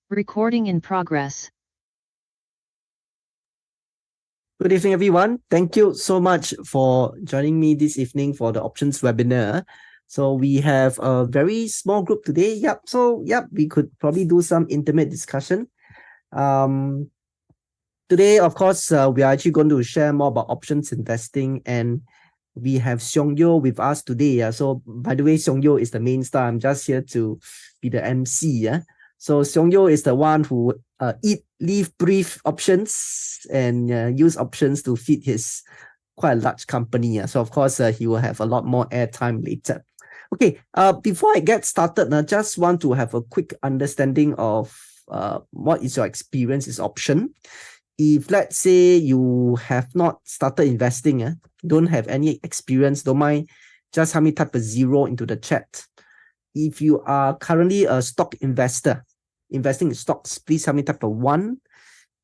Recording in progress. Good evening, everyone. Thank you so much for joining me this evening for the options webinar. So we have a very small group today. We could probably do some intimate discussion. Today, of course, we are actually going to share more about options investing, and we have Xiong Yo with us today. So by the way, Xiong Yo is the main star. I'm just here to be the MC. So Seong-Yo is the one who eat, live, breathe options and use options to feed his quite a large company. So of course, he will have a lot more airtime later. Okay, before I get started, I just want to have a quick understanding of what is your experience is option. If let's say you have not started investing, don't have any experience, don't mind, just help me type a 0 into the chat. If you are currently a stock investor, investing in stocks, please help me type a 1.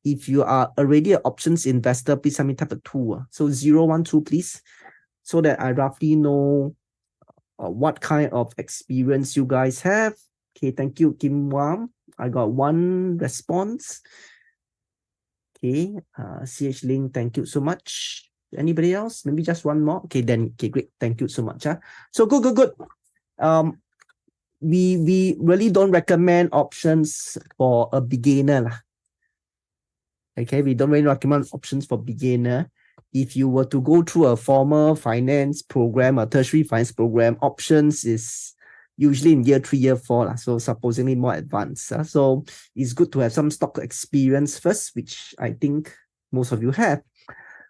If you are already an options investor, please help me type a 2. So 0, 1, 2, please, so that I roughly know what kind of experience you guys have. Okay, thank you, Kim Wam. I got 1 response. Okay, CH Ling, thank you so much. Anybody else? Maybe just 1 more. Okay, then okay, great. Thank you so much. So good. We really don't recommend options for a beginner. Okay, we don't really recommend options for beginner. If you were to go through a formal finance program, a tertiary finance program, options is usually in year 3, year 4, so supposedly more advanced. So it's good to have some stock experience first, which I think most of you have.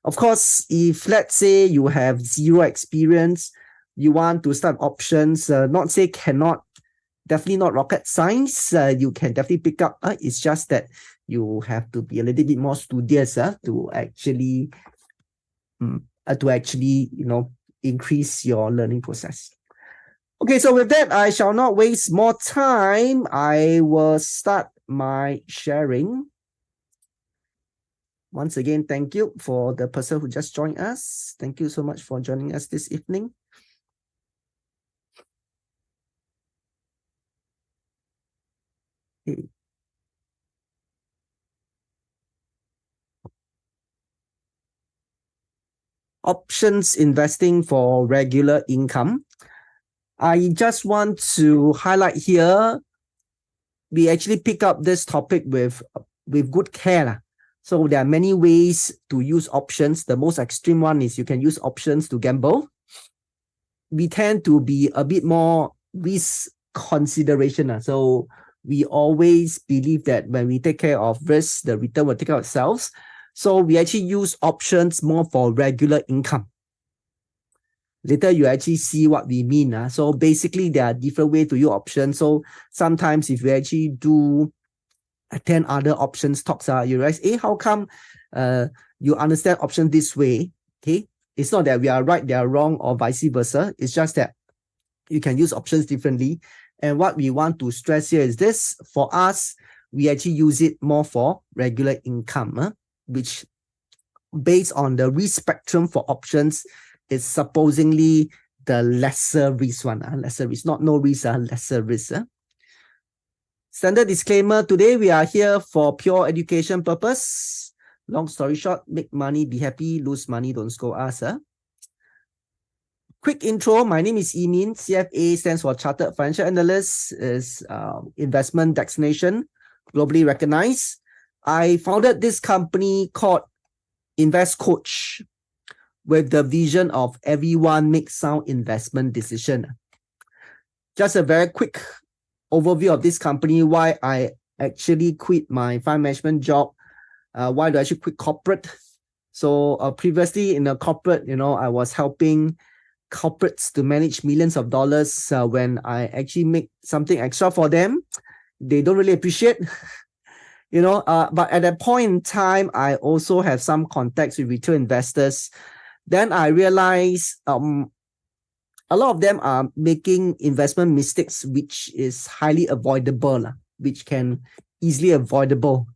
Of course, if let's say you have 0 experience, you want to start options, not say cannot, definitely not rocket science. You can definitely pick up. It's just that you have to be a little bit more studious to actually increase your learning process. Okay, so with that, I shall not waste more time. I will start my sharing. Once again, thank you for the person who just joined us. Thank you so much for joining us this evening. Okay. Options investing for regular income. I just want to highlight here, we actually pick up this topic with good care. So there are many ways to use options. The most extreme one is you can use options to gamble. We tend to be a bit more risk consideration. So we always believe that when we take care of risk, the return will take care of itself. So we actually use options more for regular income. Later, you actually see what we mean. So basically, there are different ways to use options. So sometimes if you actually do attend other options talks, you realize, how come you understand options this way? Okay, it's not that we are right, they are wrong, or vice versa. It's just that you can use options differently. And what we want to stress here is this: for us, we actually use it more for regular income, which based on the risk spectrum for options is supposedly the lesser risk one. Lesser risk, not no risk, lesser risk. Standard disclaimer, today we are here for pure education purpose. Long story short, make money, be happy, lose money, don't scold us. Quick intro, my name is Emin. CFA stands for Chartered Financial Analyst, is investment destination, globally recognized. I founded this company called Invest Coach with the vision of everyone makes sound investment decision. Just a very quick overview of this company, why I actually quit my fund management job, why do I actually quit corporate. So previously in a corporate, I was helping corporates to manage millions of dollars. When I actually make something extra for them, they don't really appreciate. But at that point in time, I also have some contacts with retail investors. Then I realized a lot of them are making investment mistakes, which is highly avoidable, which can easily avoidable.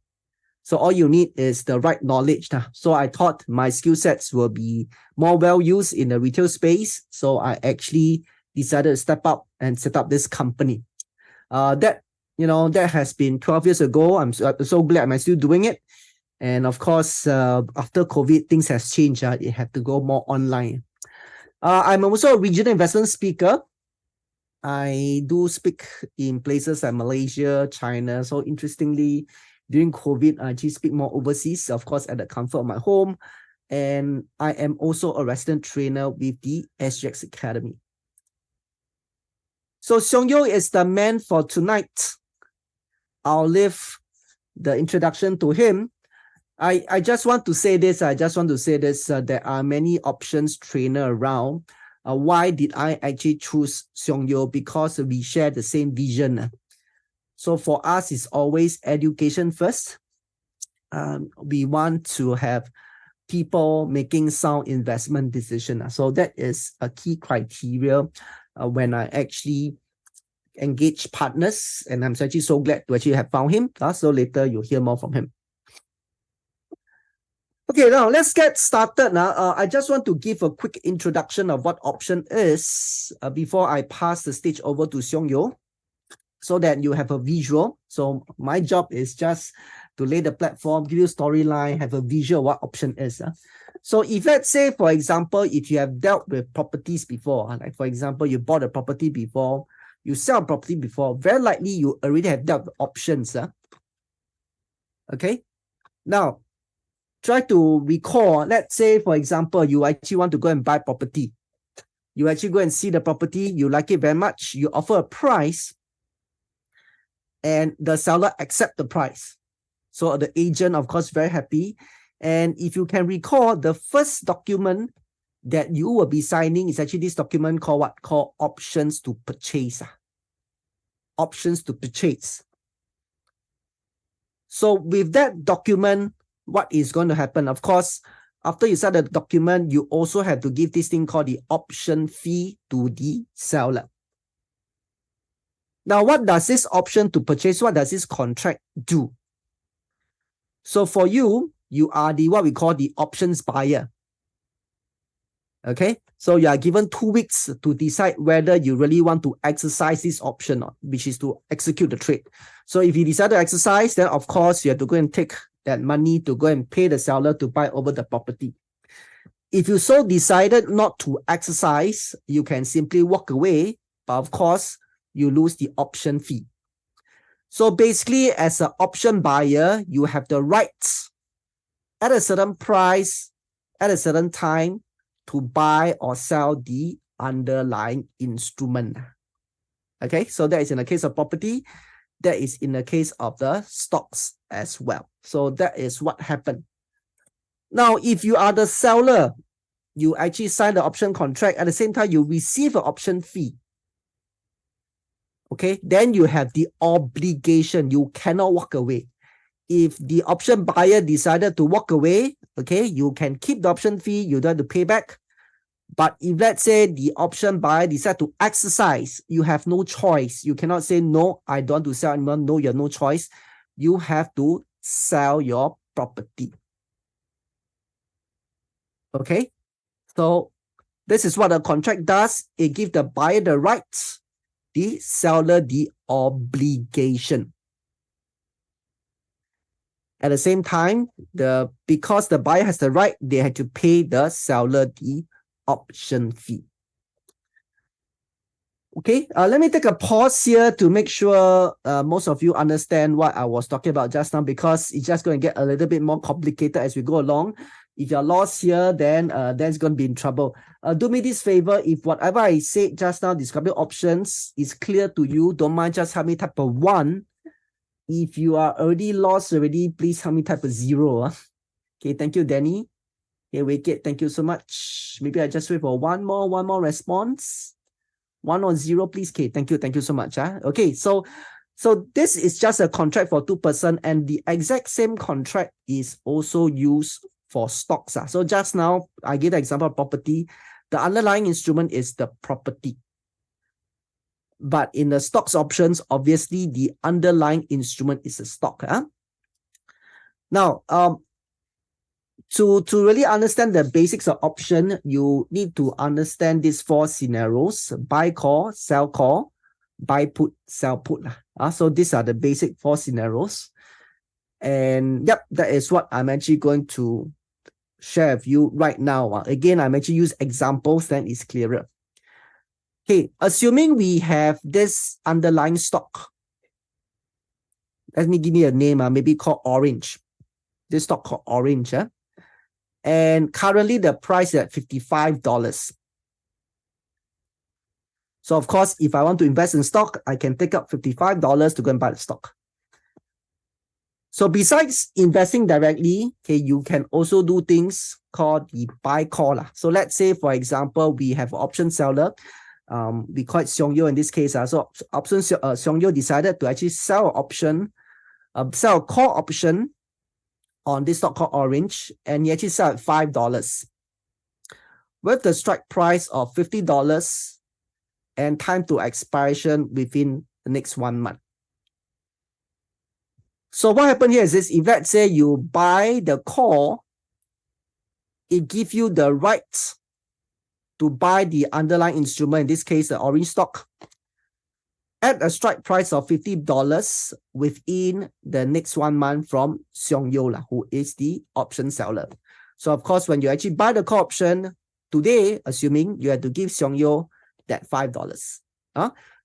So all you need is the right knowledge. So I thought my skill sets will be more well used in the retail space. So I actually decided to step up and set up this company. That has been 12 years ago. I'm so glad I'm still doing it. And of course, after COVID, things has changed. It had to go more online. I'm also a regional investment speaker. I do speak in places like Malaysia, China. So interestingly, during COVID, I actually speak more overseas, of course, at the comfort of my home. And I am also a resident trainer with the SGX Academy. So Seong-Yo is the man for tonight. I'll leave the introduction to him. I just want to say this. There are many options trainer around. Why did I actually choose Seong Yeo? Because we share the same vision. So for us, it's always education first. We want to have people making sound investment decisions. So that is a key criteria when I actually engage partners. And I'm actually so glad to actually have found him. So later you'll hear more from him. Okay, now let's get started now. I just want to give a quick introduction of what option is before I pass the stage over to Seong Yeo, so that you have a visual. So my job is just to lay the platform, give you a storyline, have a visual what option is. So if let's say, for example, if you have dealt with properties before, like for example, you bought a property before, you sell a property before, very likely you already have dealt with options. Okay, now try to recall, let's say, for example, you actually want to go and buy property. You actually go and see the property, you like it very much, you offer a price, and the seller accept the price. So the agent, of course, very happy. And if you can recall, the first document that you will be signing is actually this document called what? Called options to purchase. Options to purchase. So with that document, what is going to happen? Of course, after you sign the document, you also have to give this thing called the option fee to the seller. Now, what does this option to purchase, what does this contract do? So for you, you are the what we call the options buyer. Okay, so you are given 2 weeks to decide whether you really want to exercise this option, which is to execute the trade. So if you decide to exercise, then of course you have to go and take that money to go and pay the seller to buy over the property. If you so decided not to exercise, you can simply walk away, but of course you lose the option fee. So basically, as an option buyer, you have the rights at a certain price, at a certain time, to buy or sell the underlying instrument. Okay, so that is in the case of property. That is in the case of the stocks as well. So that is what happened. Now, if you are the seller, you actually sign the option contract. At the same time, you receive an option fee. Okay, then you have the obligation. You cannot walk away. If the option buyer decided to walk away, okay, you can keep the option fee. You don't have to pay back. But if let's say the option buyer decide to exercise, you have no choice. You cannot say, no, I don't want to sell anymore. No, you have no choice. You have to sell your property. Okay, so this is what a contract does. It gives the buyer the rights, the seller the obligation. At the same time, because the buyer has the right, they have to pay the seller the option fee. Okay, let me take a pause here to make sure most of you understand what I was talking about just now, because it's just going to get a little bit more complicated as we go along. If you're lost here, then that's going to be in trouble. Do me this favor, if whatever I said just now, describing options, is clear to you, don't mind, just help me type a 1. If you are already lost already, please help me type a 0. Okay, thank you, Danny. Okay, Wicked, thank you so much. Maybe I just wait for one more response. 1 or 0, please. Okay, thank you so much. Okay, so this is just a contract for 2 person, and the exact same contract is also used for stocks. So just now, I gave the example of property. The underlying instrument is the property. But in the stocks options, obviously, the underlying instrument is a stock. Now, to really understand the basics of option, you need to understand these 4 scenarios: buy call, sell call, buy put, sell put. So these are the basic 4 scenarios. And yep, that is what I'm actually going to share with you right now. Again, I'm actually use examples, then it's clearer. Okay, assuming we have this underlying stock. Let me give me a name, maybe called Orange. This stock called Orange. And currently the price is at $55. So of course, if I want to invest in stock, I can take up $55 to go and buy the stock. So besides investing directly, okay, you can also do things called the buy call. So let's say, for example, we have an option seller. We call it Seong Yeo in this case. So Seong Yeo decided to actually sell an option, sell a call option on this stock called Orange, and he actually sell at $5 with the strike price of $50 and time to expiration within the next 1 month. So what happened here is this: if let's say you buy the call, it gives you the right to buy the underlying instrument, in this case, the Orange stock, at a strike price of $50 within the next 1 month from Seong Yeo, who is the option seller. So of course, when you actually buy the call option today, assuming you have to give Seong Yeo that $5.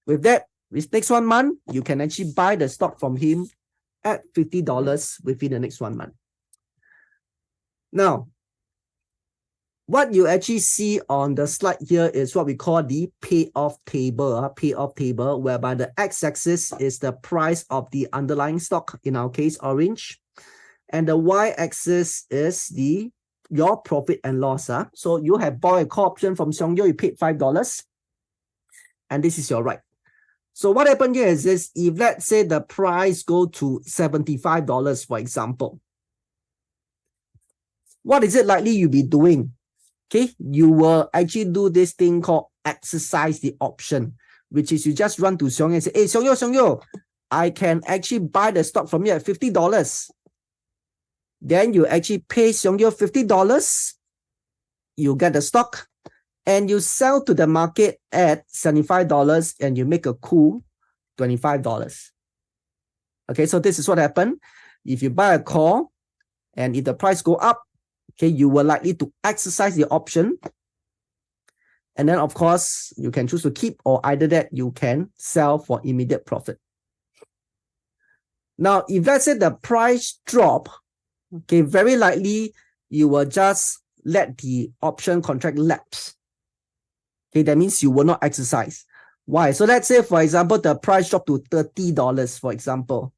With that, with next 1 month, you can actually buy the stock from him at $50 within the next 1 month. Now, what you actually see on the slide here is what we call the payoff table, whereby the x-axis is the price of the underlying stock, in our case, Orange, and the y-axis is your profit and loss. So you have bought a call option from Seong Yeo, you paid $5, and this is your right. So what happened here is this: if let's say the price go to $75, for example, what is it likely you'll be doing? Okay, you will actually do this thing called exercise the option, which is you just run to Seong Yeo and say, hey, Seong Yeo, I can actually buy the stock from you at $50. Then you actually pay Seong Yeo $50, you get the stock, and you sell to the market at $75 and you make a cool $25. Okay, so this is what happened. If you buy a call and if the price go up, okay, you were likely to exercise the option. And then, of course, you can choose to keep, or either that you can sell for immediate profit. Now, if let's say the price drop, okay, very likely you will just let the option contract lapse. Okay, that means you will not exercise. Why? So let's say, for example, the price dropped to $30, for example.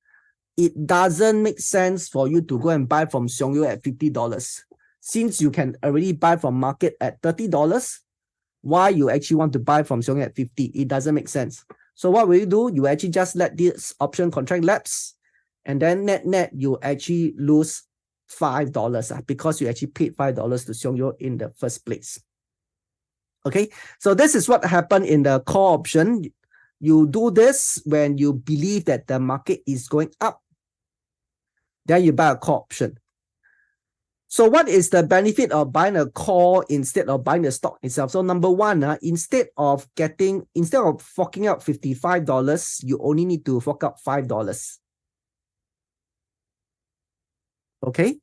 It doesn't make sense for you to go and buy from Seong Yeo at $50. Since you can already buy from market at $30, why you actually want to buy from Seong Yeo at $50? It doesn't make sense. So what will you do? You actually just let this option contract lapse, and then net you actually lose $5 because you actually paid $5 to Seong Yeo in the first place. Okay, so this is what happened in the call option. You do this when you believe that the market is going up. Then you buy a call option. So what is the benefit of buying a call instead of buying the stock itself? So number one, instead of forking out $55, you only need to fork out $5. Okay.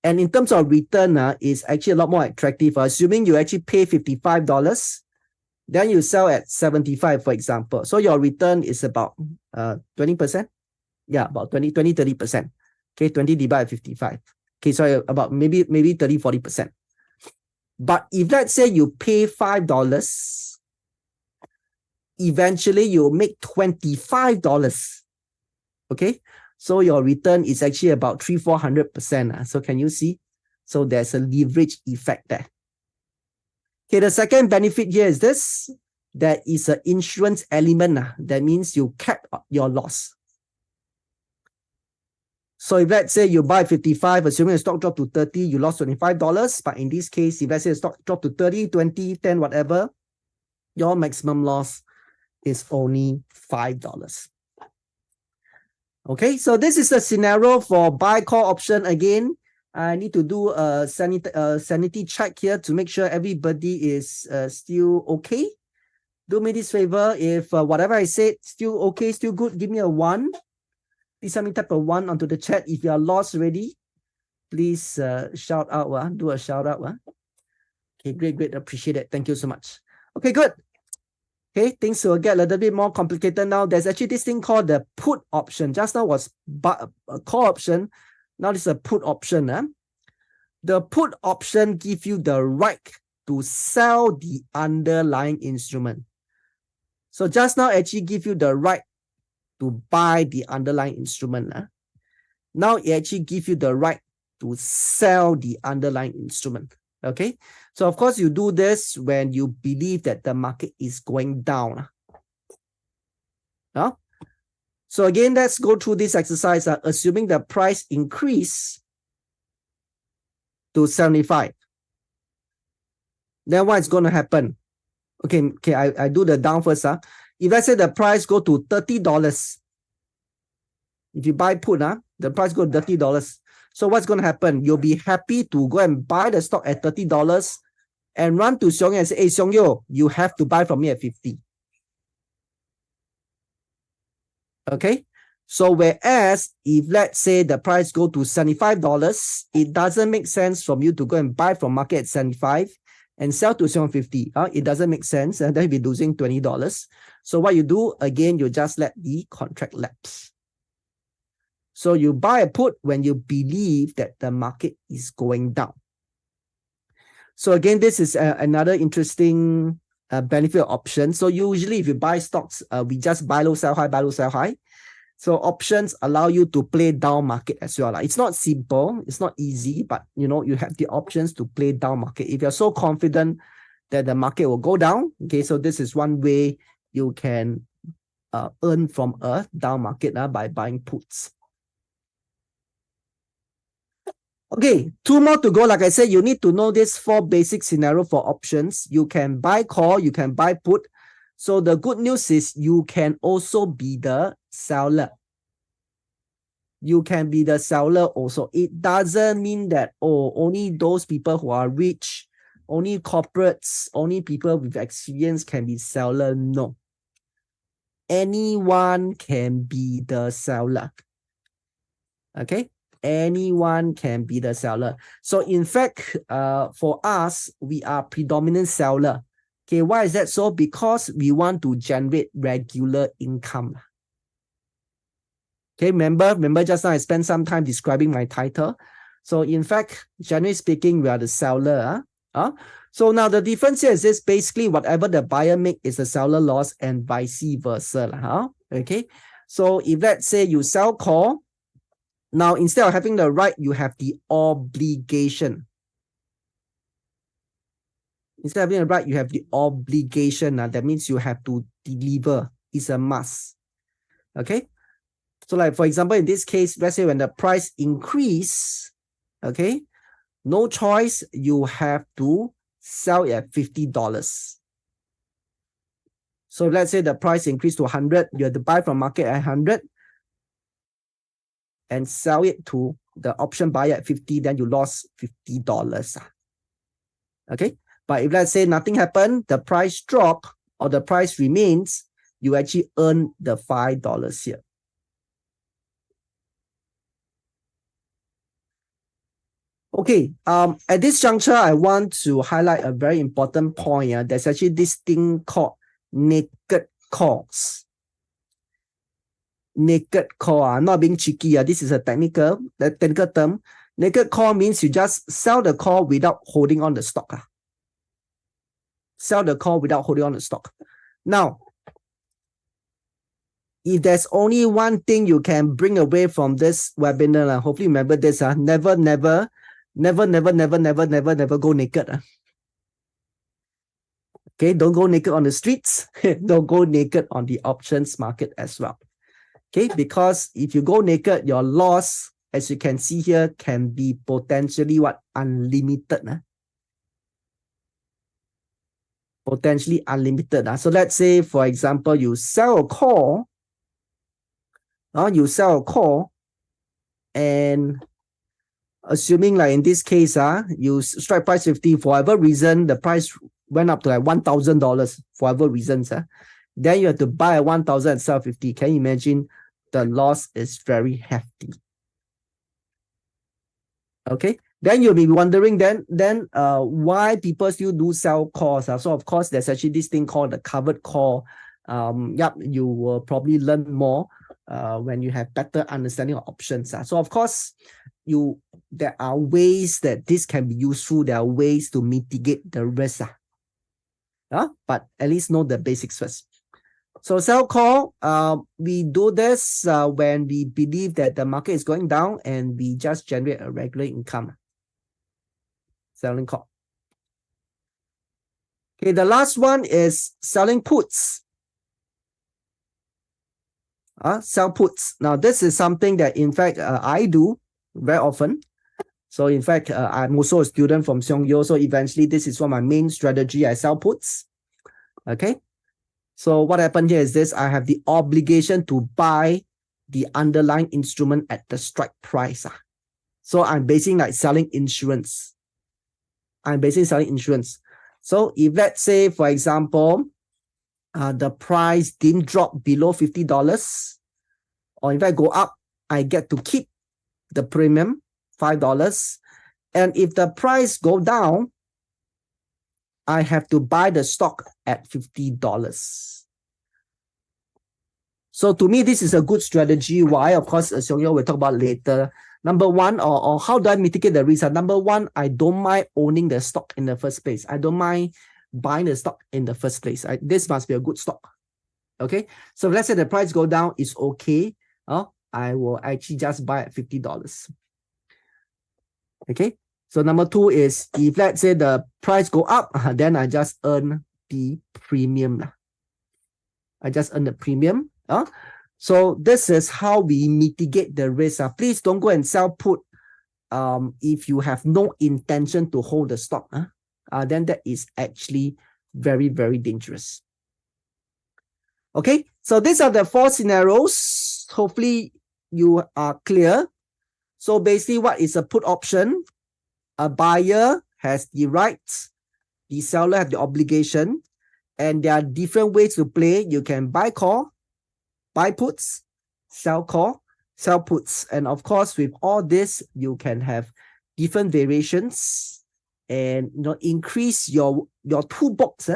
And in terms of return, it's actually a lot more attractive. Assuming you actually pay $55, then you sell at $75, for example. So your return is about 20%. Yeah, about 30%. Okay, 20 divided by 55. Okay, so about maybe 30, 40%. But if let's say you pay $5, eventually you'll make $25. Okay. So your return is actually about 300-400%. So can you see? So there's a leverage effect there. Okay, the second benefit here is this. There is an insurance element. That means you cap your loss. So if let's say you buy 55, assuming the stock dropped to 30, you lost $25. But in this case, if let's say the stock dropped to 30, 20, 10, whatever, your maximum loss is only $5. Okay, so this is the scenario for buy call option. Again, I need to do a sanity check here to make sure everybody is still okay. Do me this favor. If whatever I said still okay, still good, give me a 1. Please help me type a 1 onto the chat. If you are lost already, please shout out. Do a shout out. Okay, great. Appreciate it. Thank you so much. Okay, good. Okay, things will get a little bit more complicated now. There's actually this thing called the put option. Just now was a call option. Now this is a put option. The put option gives you the right to sell the underlying instrument. So just now actually give you the right to buy the underlying instrument. Now it actually gives you the right to sell the underlying instrument. Okay, so of course you do this when you believe that the market is going down. So again, let's go through this exercise. Assuming the price increase to 75, then what is going to happen? Okay, I do the down first. If let's say the price go to $30, if you buy put, the price go to $30. So what's going to happen? You'll be happy to go and buy the stock at $30 and run to Xiong and say, hey, Xiong Yo, you have to buy from me at 50. Okay, so whereas if let's say the price go to $75, it doesn't make sense from you to go and buy from market at 75 and sell to 750. It doesn't make sense, and then you'll be losing $20. So what you do, again, you just let the contract lapse. So you buy a put when you believe that the market is going down. So again, this is another interesting benefit of options. So usually if you buy stocks, we just buy low, sell high, buy low, sell high. So options allow you to play down market as well. It's not simple, it's not easy, but you have the options to play down market. If you're so confident that the market will go down, okay, so this is one way you can earn from a down market by buying puts. Okay, 2 more to go. Like I said, you need to know this 4 basic scenario for options. You can buy call, you can buy put. So the good news is you can also be the seller. You can be the seller also. It doesn't mean that, only those people who are rich, only corporates, only people with experience can be seller. No. Anyone can be the seller. Okay? Anyone can be the seller. So in fact, for us, we are predominant seller. Okay, why is that so? Because we want to generate regular income. Okay, remember just now I spent some time describing my title. So in fact, generally speaking, we are the seller. So now the difference here is this: basically whatever the buyer make is the seller loss and vice versa. Okay, so if let's say you sell call, now, instead of having the right, you have the obligation. Instead of having the right, you have the obligation. That means you have to deliver. It's a must. Okay? So like, for example, in this case, let's say when the price increase, okay, no choice, you have to sell it at $50. So let's say the price increased to 100, you have to buy from market at 100. And sell it to the option buyer at 50, then you lost $50. Okay, but if let's say nothing happened, the price drop or the price remains, you actually earn the $5 here. Okay, at this juncture, I want to highlight a very important point. There's actually this thing called naked calls. Naked call, not being cheeky. This is a technical term. Naked call means you just sell the call without holding on the stock. Sell the call without holding on the stock. Now, if there's only one thing you can bring away from this webinar, hopefully remember this: never go naked. Okay, don't go naked on the streets. Don't go naked on the options market as well. Okay, because if you go naked, your loss, as you can see here, can be potentially unlimited. Potentially unlimited. So let's say, for example, you sell a call. And assuming like in this case, you strike price 50, for whatever reason, the price went up to like $1,000 for whatever reasons. Then you have to buy at 1,000 and sell 50. Can you imagine? The loss is very hefty. Okay, then you'll be wondering then why people still do sell calls. So of course, there's actually this thing called the covered call. You will probably learn more when you have better understanding of options. So of course, there are ways that this can be useful. There are ways to mitigate the risk. But at least know the basics first. So sell call, we do this when we believe that the market is going down and we just generate a regular income. Selling call. Okay, the last one is selling puts. Sell puts. Now, this is something that, in fact, I do very often. So, in fact, I'm also a student from Seong Yo. So, eventually, this is one of my main strategy. I sell puts. Okay. So, what happened here is this. I have the obligation to buy the underlying instrument at the strike price. So, I'm basically like selling insurance. So, if let's say, for example, the price didn't drop below $50, or in fact go up, I get to keep the premium, $5. And if the price go down, I have to buy the stock at $50. So to me, this is a good strategy. Why? Of course, Seong Yo will talk about later. Number one, or how do I mitigate the risk? Number one, I don't mind owning the stock in the first place. I don't mind buying the stock in the first place. This must be a good stock. Okay, so let's say the price go down, it's okay. I will actually just buy at $50. Okay, so number two is if let's say the price go up, then I just earn the premium. I just earn the premium. So this is how we mitigate the risk. Please don't go and sell put if you have no intention to hold the stock. Then that is actually very, very dangerous. Okay, so these are the 4 scenarios. Hopefully you are clear. So basically, what is a put option? A buyer has the rights, the seller has the obligation, and there are different ways to play. You can buy call, buy puts, sell call, sell puts. And of course, with all this, you can have different variations and increase your toolbox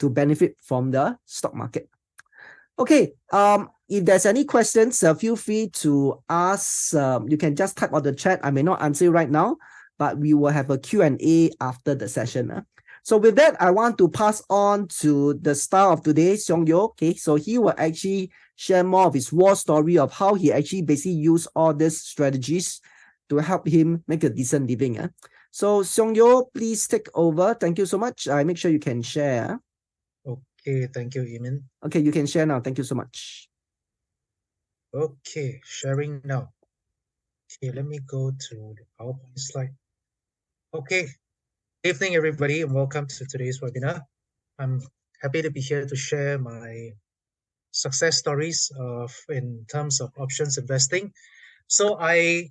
to benefit from the stock market. Okay, if there's any questions, feel free to ask. You can just type on the chat. I may not answer right now, but we will have a Q&A after the session. So with that, I want to pass on to the star of today, Seong Yo. Okay, so he will actually share more of his war story of how he actually basically used all these strategies to help him make a decent living. So Seong Yo, please take over. Thank you so much. I make sure you can share. Okay, thank you, Eamon. Okay, you can share now. Thank you so much. Okay, sharing now. Okay, let me go to the PowerPoint slide. Okay, good evening, everybody, and welcome to today's webinar. I'm happy to be here to share my success stories in terms of options investing. So I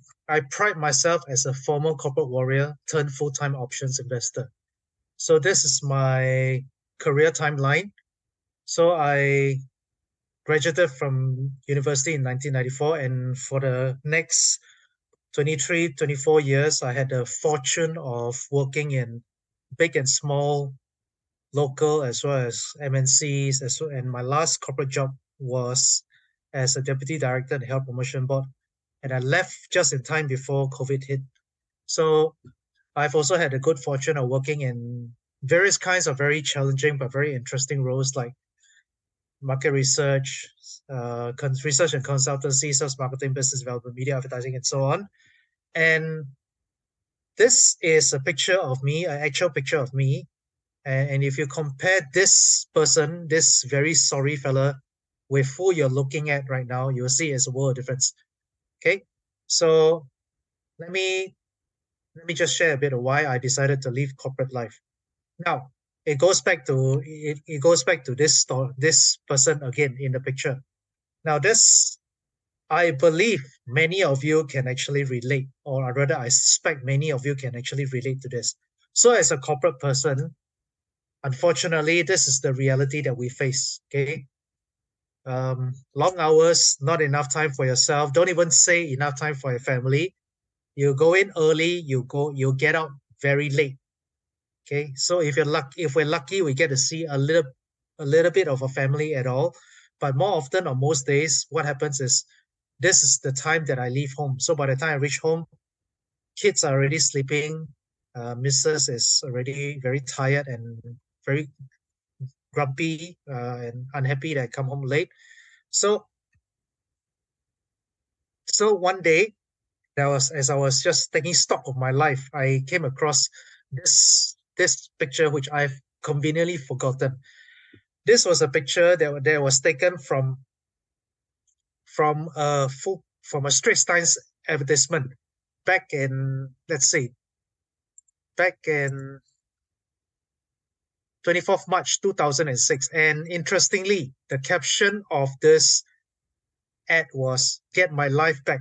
pride myself as a former corporate warrior turned full-time options investor. So this is my career timeline. So I graduated from university in 1994, and for the next 24 years, I had the fortune of working in big and small, local as well as MNCs. And my last corporate job was as a deputy director in the Health Promotion Board, and I left just in time before COVID hit. So I've also had the good fortune of working in various kinds of very challenging but very interesting roles like market research, research and consultancy, sales, marketing, business development, media advertising, and so on. And this is a picture of me, an actual picture of me. And if you compare this person, this very sorry fella, with who you're looking at right now, you'll see it's a world of difference. Okay, so let me just share a bit of why I decided to leave corporate life. Now, it goes back to this person again in the picture. Now, this, I believe many of you can actually relate, or rather, I suspect many of you can actually relate to this. So as a corporate person, unfortunately, this is the reality that we face, okay? Long hours, not enough time for yourself. Don't even say enough time for your family. You go in early, you get out very late. Okay, so if we're lucky, we get to see a little bit of a family at all. But more often, on most days, what happens is this is the time that I leave home. So by the time I reach home, kids are already sleeping. Mrs. is already very tired and very grumpy and unhappy that I come home late. So one day, as I was just taking stock of my life, I came across this picture which I've conveniently forgotten. This was a picture that was taken from a Straits Times advertisement back in, let's see, back in 24th March 2006. And interestingly, the caption of this ad was "Get my life back."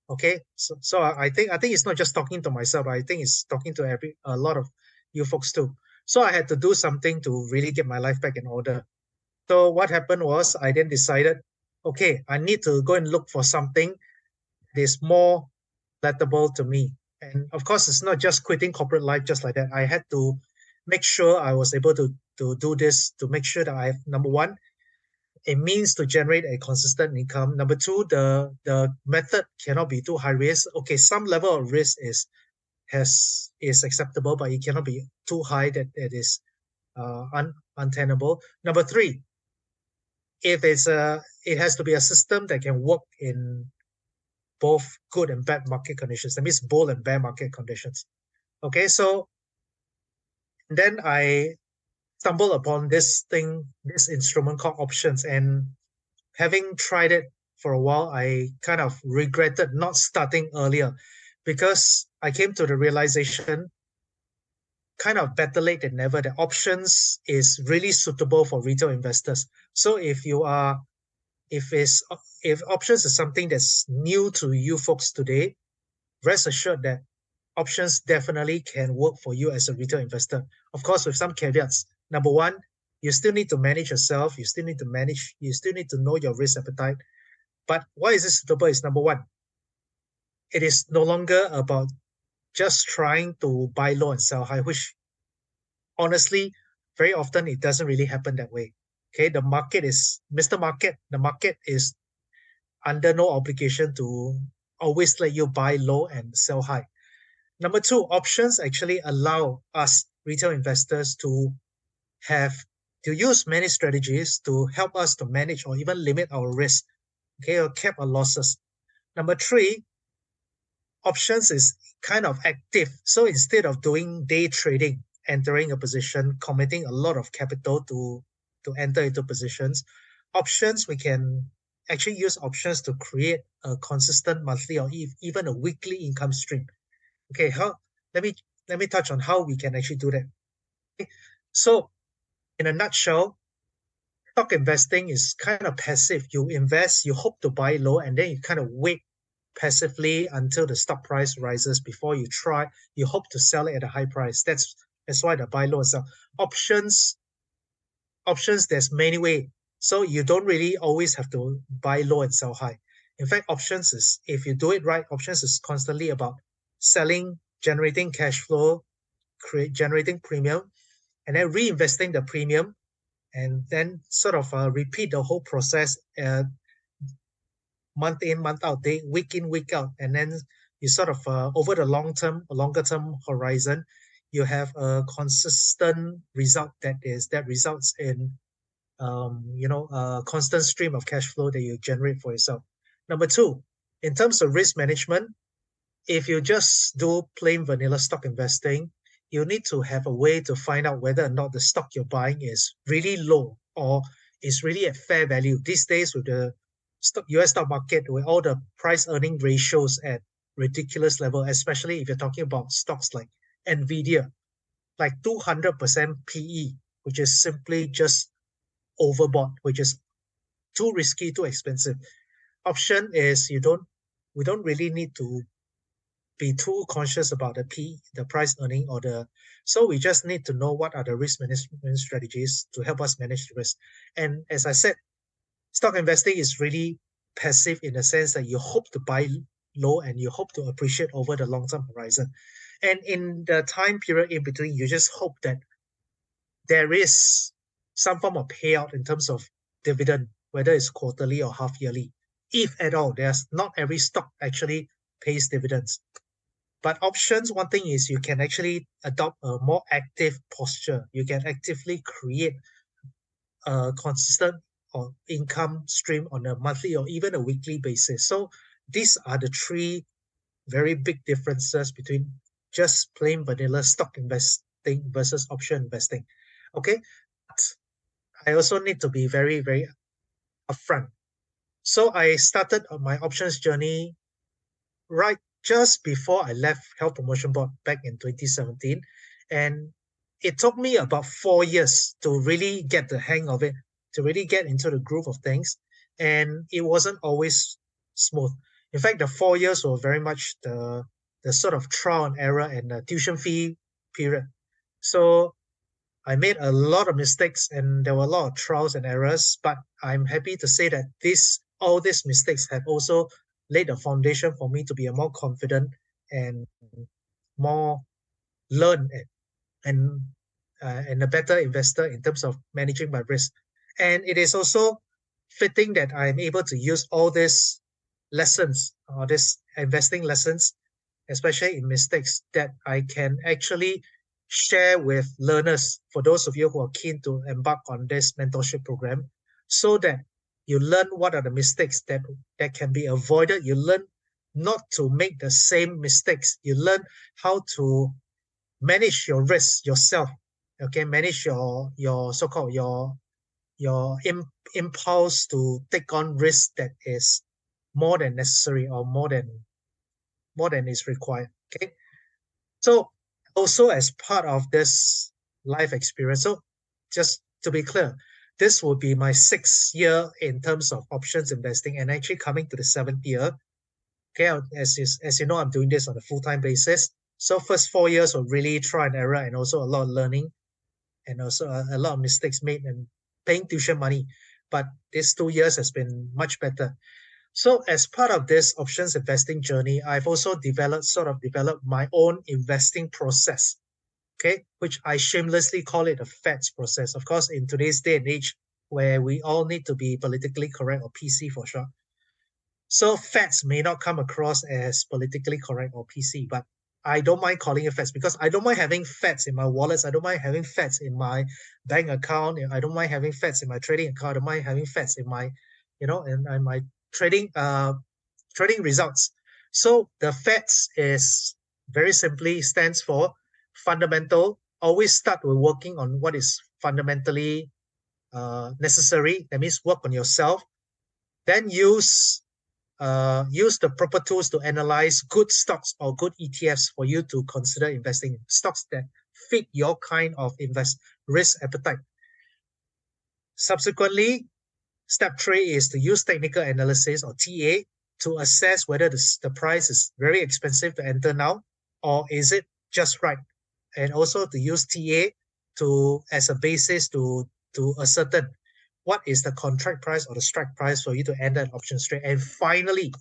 Okay, so I think it's not just talking to myself. I think it's talking to a lot of you folks too. So I had to do something to really get my life back in order. So what happened was I then decided, okay, I need to go and look for something that is more palatable to me. And of course, it's not just quitting corporate life just like that. I had to make sure I was able to do this, to make sure that I have, number one, a means to generate a consistent income. Number two, the method cannot be too high risk. Okay, some level of risk is acceptable, but it cannot be too high that it is untenable. Number three, if it has to be a system that can work in both good and bad market conditions. That means bull and bear market conditions. Okay, so then I stumbled upon this instrument called options, and having tried it for a while, I kind of regretted not starting earlier, because I came to the realization, kind of better late than never, that options is really suitable for retail investors. So if options is something that's new to you folks today, rest assured that options definitely can work for you as a retail investor. Of course, with some caveats. Number one, you still need to manage yourself. You still need to know your risk appetite. But why is this suitable? Is number one, it is no longer about just trying to buy low and sell high, which honestly, very often it doesn't really happen that way. Okay, the market is Mr. Market. The market is under no obligation to always let you buy low and sell high. Number two, options actually allow us retail investors to use many strategies to help us to manage or even limit our risk, okay, or cap our losses. Number three, options is kind of active. So instead of doing day trading, entering a position, committing a lot of capital to enter into positions, options, we can actually use options to create a consistent monthly or even a weekly income stream. Okay, let me touch on how we can actually do that. Okay. So in a nutshell, stock investing is kind of passive. You invest, you hope to buy low, and then you kind of wait passively until the stock price rises before you hope to sell it at a high price. That's why the buy low and sell. Options, there's many ways. So you don't really always have to buy low and sell high. In fact, options is, if you do it right, options is constantly about selling, generating cash flow, generating premium, and then reinvesting the premium, and then sort of repeat the whole process month in, month out, week in, week out. And then you sort of, over the longer term horizon, you have a consistent result that results in, a constant stream of cash flow that you generate for yourself. Number two, in terms of risk management, if you just do plain vanilla stock investing, you need to have a way to find out whether or not the stock you're buying is really low or is really at fair value. These days, with the US stock market, with all the price earning ratios at ridiculous level, especially if you're talking about stocks like Nvidia, like 200% PE, which is simply just overbought, which is too risky, too expensive. Option is we don't really need to be too conscious about the price earning so we just need to know what are the risk management strategies to help us manage the risk. And as I said, stock investing is really passive in the sense that you hope to buy low and you hope to appreciate over the long-term horizon. And in the time period in between, you just hope that there is some form of payout in terms of dividend, whether it's quarterly or half yearly. If at all, there's not every stock actually pays dividends. But options, one thing is you can actually adopt a more active posture. You can actively create a consistent or income stream on a monthly or even a weekly basis. So these are the three very big differences between just plain vanilla stock investing versus option investing. Okay, but I also need to be very, very upfront. So I started on my options journey right just before I left Health Promotion Board back in 2017. And it took me about 4 years to really get the hang of it, to really get into the groove of things. And it wasn't always smooth. In fact, the 4 years were very much the sort of trial and error and the tuition fee period. So I made a lot of mistakes and there were a lot of trials and errors, but I'm happy to say that all these mistakes have also laid a foundation for me to be a more confident and more learned and a better investor in terms of managing my risk. And it is also fitting that I'm able to use all these lessons or these investing lessons, especially in mistakes, that I can actually share with learners, for those of you who are keen to embark on this mentorship program, so that you learn what are the mistakes that can be avoided. You learn not to make the same mistakes. You learn how to manage your risk yourself. Okay, manage your so-called your impulse to take on risk that is more than necessary or more than is required. Okay, so also as part of this life experience, so just to be clear, this will be my 6th year in terms of options investing and actually coming to the 7th year. Okay, as you know, I'm doing this on a full-time basis. So first 4 years were really try and error and also a lot of learning and also a lot of mistakes made and paying tuition money. But these 2 years has been much better. So as part of this options investing journey, I've also developed my own investing process, okay, which I shamelessly call it a FATS process. Of course, in today's day and age, where we all need to be politically correct, or PC for short. So FATS may not come across as politically correct or PC, but I don't mind calling it FATS because I don't mind having FATS in my wallets. I don't mind having FATS in my bank account. I don't mind having FATS in my trading account. I don't mind having FATS in my, in my trading results. So the FATS is very simply stands for fundamental. Always start with working on what is fundamentally necessary. That means work on yourself. Then use the proper tools to analyze good stocks or good ETFs for you to consider investing in stocks that fit your kind of risk appetite. Subsequently, step 3 is to use technical analysis or TA to assess whether the price is very expensive to enter now or is it just right, and also to use TA as a basis to ascertain what is the contract price or the strike price for you to enter an option trade. And finally,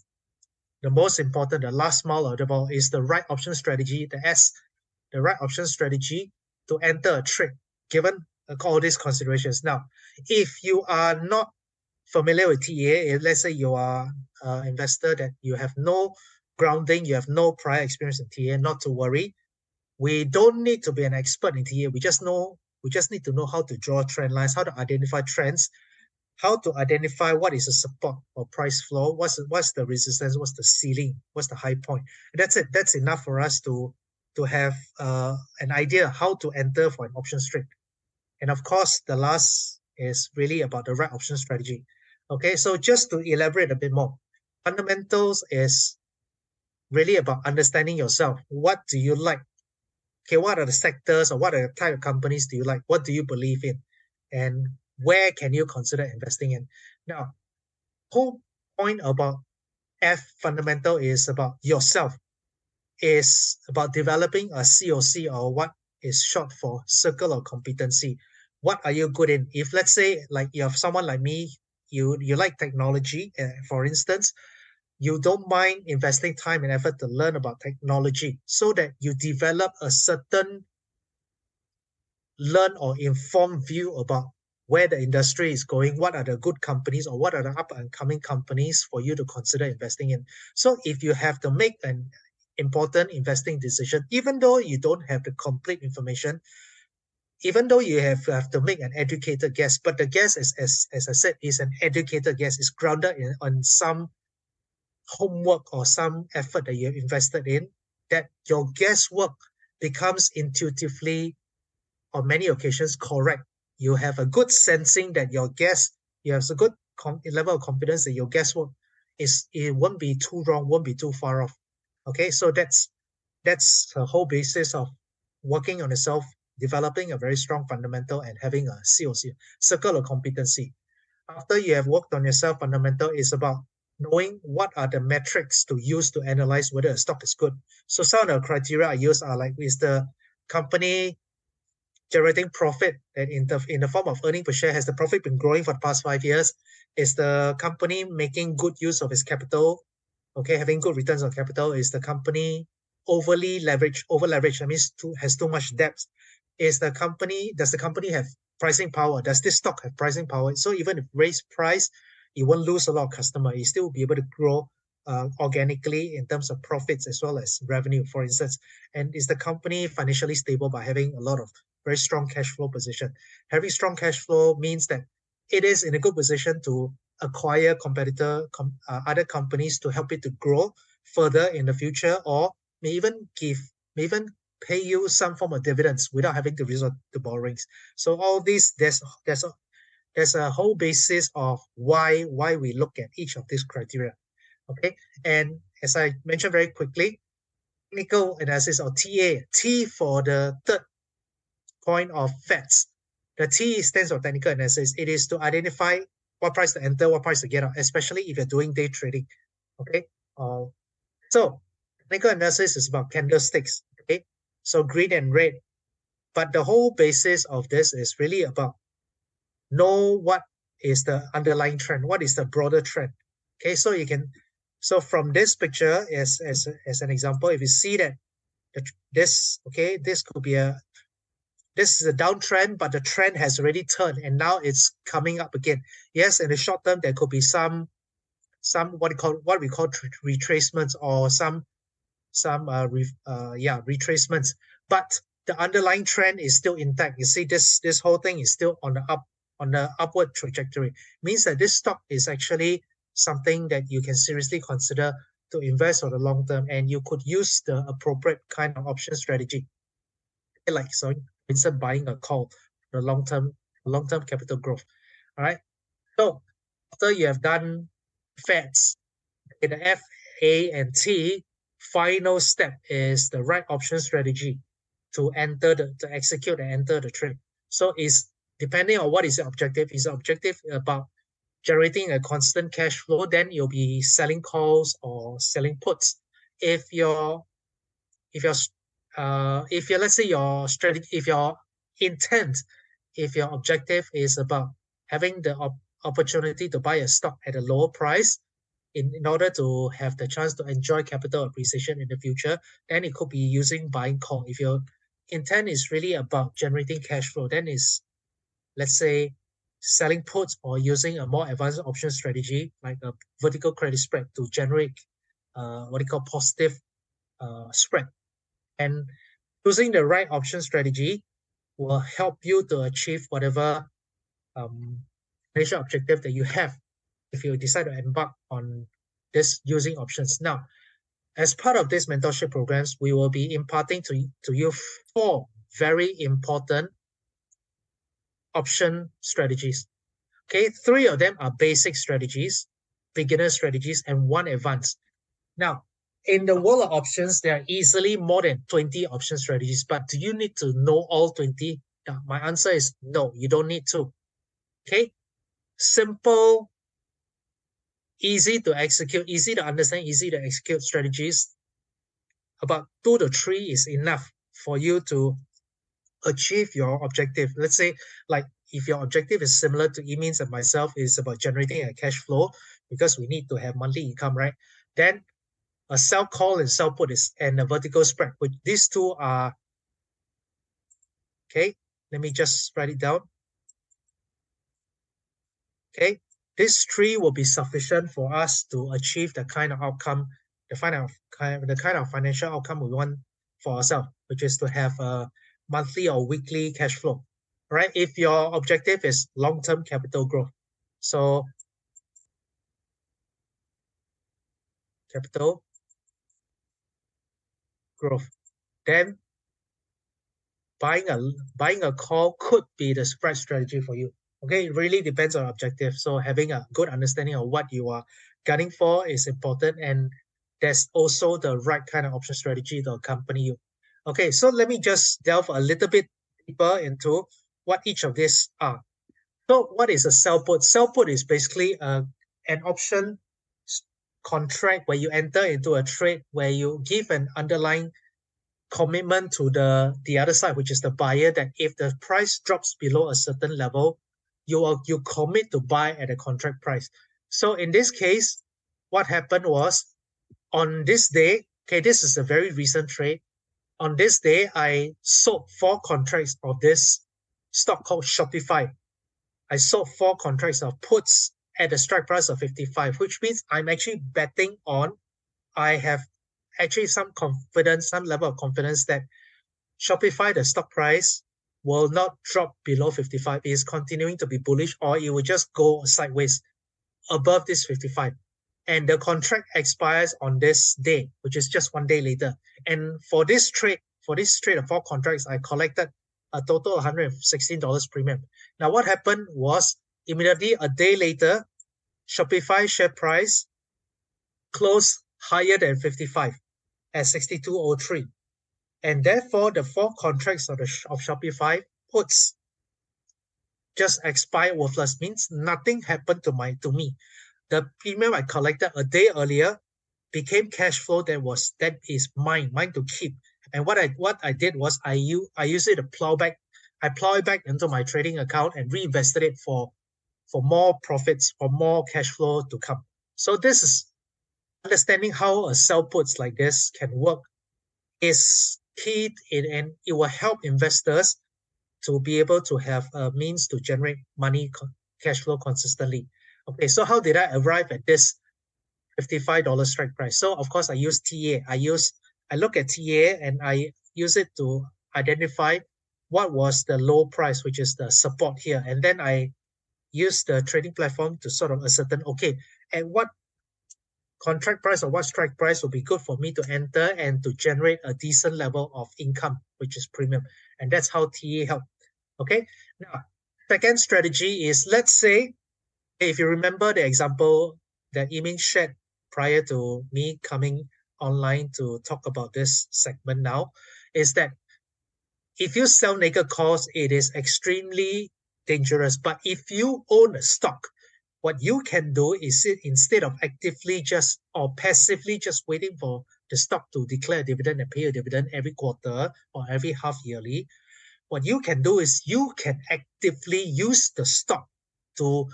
the most important, the last mile of the ball, is the right option strategy, the right option strategy to enter a trade, given all these considerations. Now, if you are not familiar with TA, let's say you are an investor that you have no grounding, you have no prior experience in TA, not to worry. We don't need to be an expert in TA. We just need to know how to draw trend lines, how to identify trends, how to identify what is a support or price floor, what's the resistance, what's the ceiling, what's the high point. And that's it. That's enough for us to have an idea how to enter for an option trade. And of course, the last is really about the right option strategy. Okay, so just to elaborate a bit more, fundamentals is really about understanding yourself. What do you like? Okay, what are the sectors or what are the type of companies do you like? What do you believe in? And where can you consider investing in? Now, whole point about F fundamental is about yourself, is about developing a COC, or what is short for circle of competency. What are you good in? If let's say like you have someone like me, you like technology, for instance, you don't mind investing time and effort to learn about technology so that you develop a certain learn or informed view about where the industry is going, what are the good companies or what are the up and coming companies for you to consider investing in. So if you have to make an important investing decision, even though you don't have the complete information, even though you have to make an educated guess, but the guess is, as I said, is an educated guess. It's grounded on some homework or some effort that you have invested in, that your guesswork becomes intuitively, on many occasions, correct. You have a good sensing that your guess, you have a good level of confidence that your guesswork it won't be too wrong, won't be too far off. Okay, so that's the whole basis of working on yourself, developing a very strong fundamental and having a COC, circle of competency. After you have worked on yourself, fundamental is about knowing what are the metrics to use to analyze whether a stock is good. So some of the criteria I use are like, is the company generating profit, and in the form of earning per share? Has the profit been growing for the past 5 years? Is the company making good use of its capital? Okay, having good returns on capital. Is the company overly leveraged? Over leveraged, that means has too much debt. Does the company have pricing power? Does this stock have pricing power? So even if raise price, you won't lose a lot of customer. You still be able to grow organically in terms of profits as well as revenue, for instance. And is the company financially stable by having a lot of very strong cash flow position? Having strong cash flow means that it is in a good position to acquire other companies to help it to grow further in the future, or may even pay you some form of dividends without having to resort to borrowings. So all this, there's a whole basis of why we look at each of these criteria. Okay, and as I mentioned very quickly, technical analysis, or TA, T for the third point of FATS. The T stands for technical analysis. It is to identify what price to enter, what price to get out, especially if you're doing day trading. Okay, so technical analysis is about candlesticks. Okay, so green and red, but the whole basis of this is really about know what is the underlying trend, what is the broader trend. Okay, so from this picture, as an example, if you see that this could be this is a downtrend, but the trend has already turned and now it's coming up again. Yes, in the short term, there could be some what we call retracements, or some retracements, but the underlying trend is still intact. You see, this whole thing is still on the upward trajectory. Means that this stock is actually something that you can seriously consider to invest for the long term, and you could use the appropriate kind of option strategy, like so, for instance, buying a call for the long-term capital growth. All right. So after you have done FATS, in the F, A, and T, final step is the right option strategy to execute and enter the trade. So it's depending on what is the objective. Is the objective about generating a constant cash flow? Then you'll be selling calls or selling puts. If your let's say your strategy, if your intent, if your objective is about having the opportunity to buy a stock at a lower price in order to have the chance to enjoy capital appreciation in the future, then it could be using buying call. If your intent is really about generating cash flow, then is, let's say, selling puts or using a more advanced option strategy like a vertical credit spread to generate what you call positive spread. And choosing the right option strategy will help you to achieve whatever financial objective that you have if you decide to embark on this using options. Now, as part of this mentorship programs, we will be imparting to you 4 very important option strategies. Okay, 3 of them are basic strategies, beginner strategies, and 1 advanced. Now, in the world of options, there are easily more than 20 option strategies, but do you need to know all 20? My answer is no, you don't need to. Okay, simple, easy to execute, easy to understand, easy to execute strategies, about 2 to 3 is enough for you to achieve your objective. Let's say, like, if your objective is similar to Emin's and myself, is about generating a cash flow because we need to have monthly income, right? Then a sell call and sell put and a vertical spread, which these 2 are, okay, let me just write it down. Okay, these 3 will be sufficient for us to achieve the kind of outcome, the kind of financial outcome we want for ourselves, which is to have a monthly or weekly cash flow. right? If your objective is long-term capital growth. So capital growth, then buying a call could be the right strategy for you. Okay, it really depends on objective. So having a good understanding of what you are gunning for is important, and there's also the right kind of option strategy to accompany you. Okay, so let me just delve a little bit deeper into what each of these are. So what is a sell put? Sell put is basically an option contract where you enter into a trade where you give an underlying commitment to the other side, which is the buyer, that if the price drops below a certain level, you commit to buy at a contract price. So in this case, what happened was, on this day, okay, this is a very recent trade. On this day, I sold 4 contracts of this stock called Shopify. I sold 4 contracts of puts at a strike price of 55, which means I'm actually betting on, I have actually some confidence, some level of confidence that Shopify, the stock price, will not drop below 55. It is continuing to be bullish, or it will just go sideways above this 55. And the contract expires on this day, which is just 1 day later. And for this trade of 4 contracts, I collected a total of $116 premium. Now, what happened was, immediately a day later, Shopify share price closed higher than 55 at 62.03. And therefore, the 4 contracts of Shopify puts just expire worthless, means nothing happened to me. The premium I collected a day earlier became cash flow that is mine to keep. And what I did was I use it to plow it back into my trading account and reinvested it for more profits, for more cash flow to come. So this is understanding how a sell puts like this can work is key and it will help investors to be able to have a means to generate money, cash flow consistently. Okay, so how did I arrive at this $55 strike price? So of course I use TA. I look at TA and I use it to identify what was the low price, which is the support here. And then I use the trading platform to sort of ascertain, okay, at what contract price or what strike price will be good for me to enter and to generate a decent level of income, which is premium. And that's how TA helped. Okay, now, second strategy is, let's say, if you remember the example that Yiming shared prior to me coming online to talk about this segment now, is that if you sell naked calls, it is extremely dangerous. But if you own a stock, what you can do is, instead of actively just or passively just waiting for the stock to declare a dividend and pay a dividend every quarter or every half yearly, what you can do is you can actively use the stock to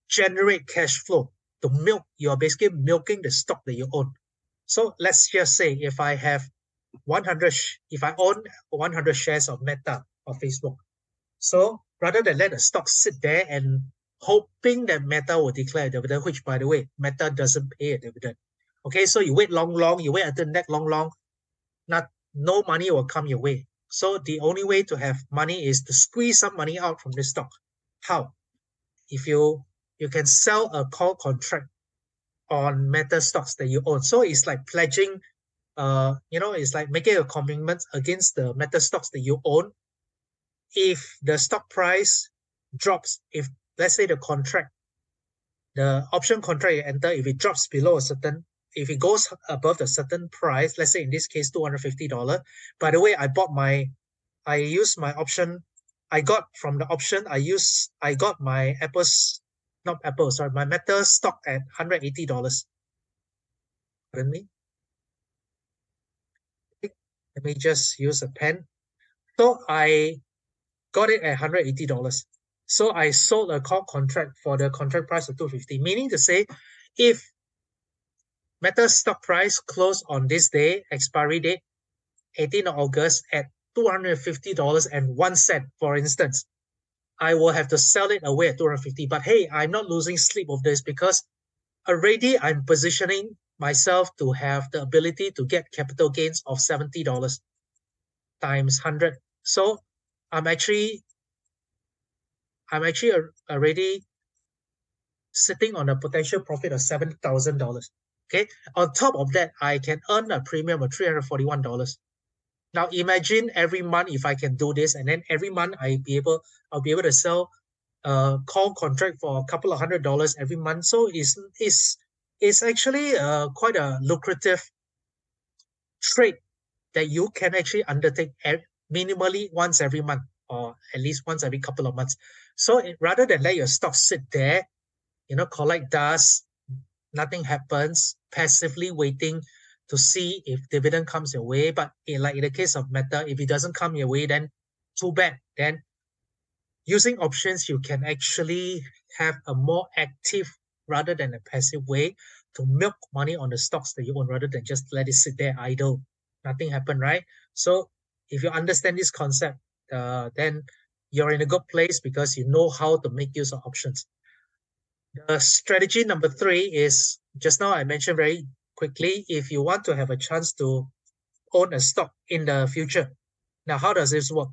generate cash flow, to milk. You are basically milking the stock that you own. So let's just say if I own 100 shares of Meta or Facebook, so rather than let the stock sit there and hoping that Meta will declare a dividend, which, by the way, Meta doesn't pay a dividend. Okay, so you wait long, you wait until next long, no money will come your way. So the only way to have money is to squeeze some money out from the stock. How? If you can sell a call contract on Meta stocks that you own. So it's like pledging, it's like making a commitment against the Meta stocks that you own. If the stock price drops, if let's say the option contract you enter, if it drops below a certain, if it goes above a certain price, let's say in this case $250. By the way, I use my option. I got from the option. I got my my Meta stock at $180. Pardon me. Let me just use a pen. So I got it at $180. So I sold a call contract for the contract price of $250, meaning to say, if Meta's stock price closed on this day, expiry date, 18th of August, at $250.01, for instance, I will have to sell it away at $250. But hey, I'm not losing sleep of this, because already I'm positioning myself to have the ability to get capital gains of $70 times 100. So I'm actually I'm actually already sitting on a potential profit of $7,000. Okay. On top of that, I can earn a premium of $341. Now imagine every month if I can do this, and then every month I'll be able to sell a call contract for a couple of $100 every month. So it's actually quite a lucrative trade that you can actually undertake minimally once every month, or at least once every couple of months. So rather than let your stock sit there, collect dust, nothing happens, passively waiting to see if dividend comes your way. But in the case of Meta, if it doesn't come your way, then too bad. Then using options, you can actually have a more active rather than a passive way to milk money on the stocks that you own, rather than just let it sit there idle. Nothing happened, right? So if you understand this concept, then you're in a good place because you know how to make use of options. The strategy number 3 is, just now I mentioned very quickly, if you want to have a chance to own a stock in the future. Now, how does this work?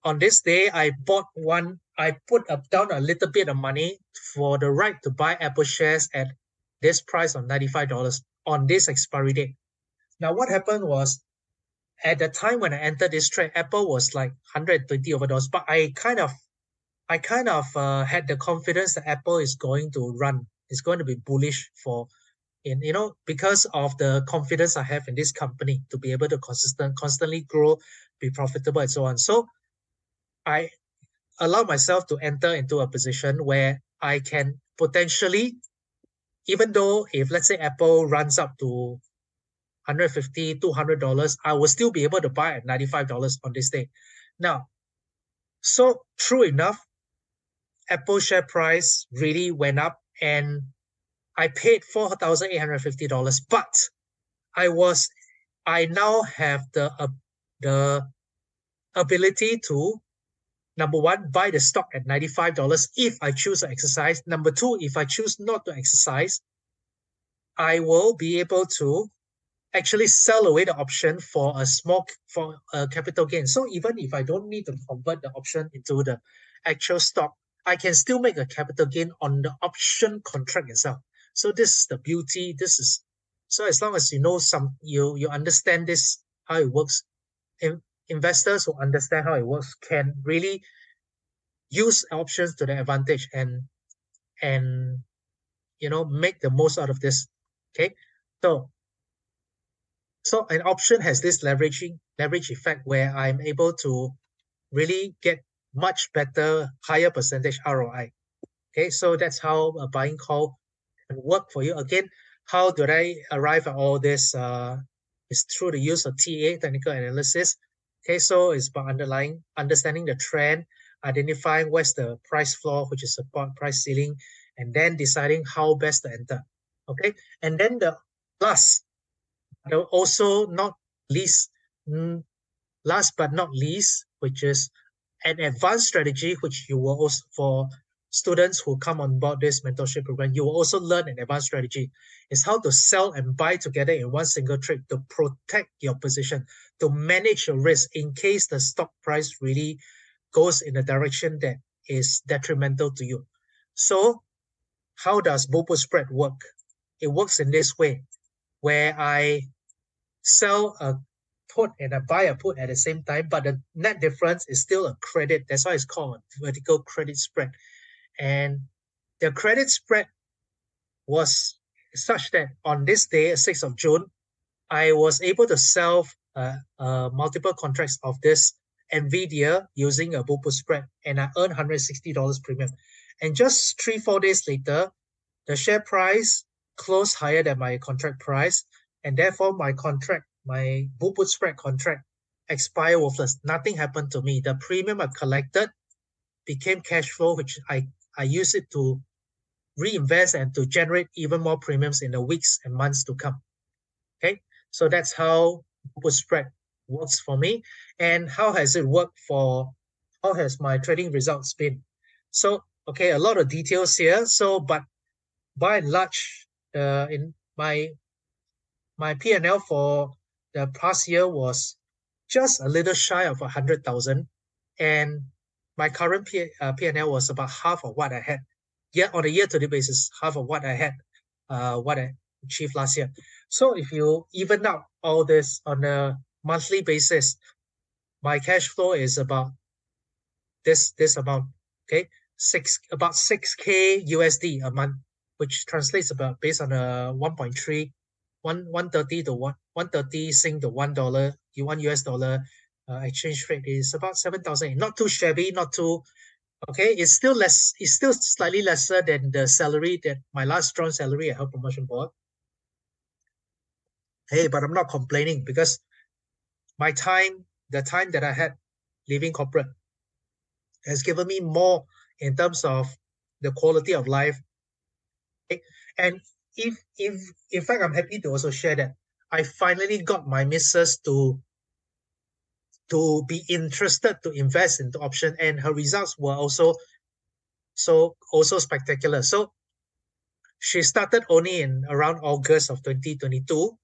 On this day, I put down a little bit of money for the right to buy Apple shares at this price of $95 on this expiry date. Now, what happened was, at the time when I entered this trade, Apple was like $120 over, but I kind of had the confidence that Apple is going to run. It's going to be bullish because of the confidence I have in this company to be able to constantly grow, be profitable, and so on. So I allow myself to enter into a position where I can potentially, even though if let's say Apple runs up to $150, $200, I will still be able to buy at $95 on this day. Now, so true enough, Apple share price really went up and I paid $4,850, but I now have the ability to, number one, buy the stock at $95 if I choose to exercise. Number two, if I choose not to exercise, I will be able to actually sell away the option for a capital gain. So even if I don't need to convert the option into the actual stock, I can still make a capital gain on the option contract itself. So this is the beauty. So as long as you know you understand this, how it works, investors who understand how it works can really use options to their advantage and make the most out of this. Okay, so an option has this leverage effect where I'm able to really get much better, higher percentage ROI. Okay, so that's how a buying call can work for you. Again, how did I arrive at all this? Is through the use of TA, technical analysis. Okay, so it's by understanding the trend, identifying where's the price floor, which is support, price ceiling, and then deciding how best to enter. Okay, and then the last, also not least, last but not least, which is an advanced strategy, which you will also, for students who come on board this mentorship program, you will also learn an advanced strategy, is how to sell and buy together in one single trade to protect your position, to manage your risk in case the stock price really goes in a direction that is detrimental to you. So how does Bull-Put spread work? It works in this way, where I sell a put and I buy a put at the same time, but the net difference is still a credit. That's why it's called a vertical credit spread. And the credit spread was such that on this day, 6th of June, I was able to sell multiple contracts of this NVIDIA using a Bull-Put spread, and I earned $160 premium. And just 3-4 days later, the share price closed higher than my contract price, and therefore my Bull-Put spread contract expired worthless. Nothing happened to me. The premium I collected became cash flow, which I use it to reinvest and to generate even more premiums in the weeks and months to come. Okay, so that's how Bull-Put spread works for me. And how has my trading results been? So, okay, a lot of details here. So, but by and large, in my P&L for the past year was just a little shy of 100,000, and my current P&L was about half of what I had. On a year-to-date basis, half of what I had, what I achieved last year. So if you even out all this on a monthly basis, my cash flow is about this amount, okay? About 6K USD a month, which translates about based on a 1.3, 130 to 130 Sing to $1, $1 US exchange rate is about 7,000. Not too shabby, not too okay. It's still less. It's still slightly lesser than the salary that my last strong salary at Health Promotion Board. Hey, but I'm not complaining because my time, the time that I had leaving corporate, has given me more in terms of the quality of life. Okay? And if in fact, I'm happy to also share that I finally got my missus to be interested to invest into option, and her results were also spectacular. So she started only in around August of 2022,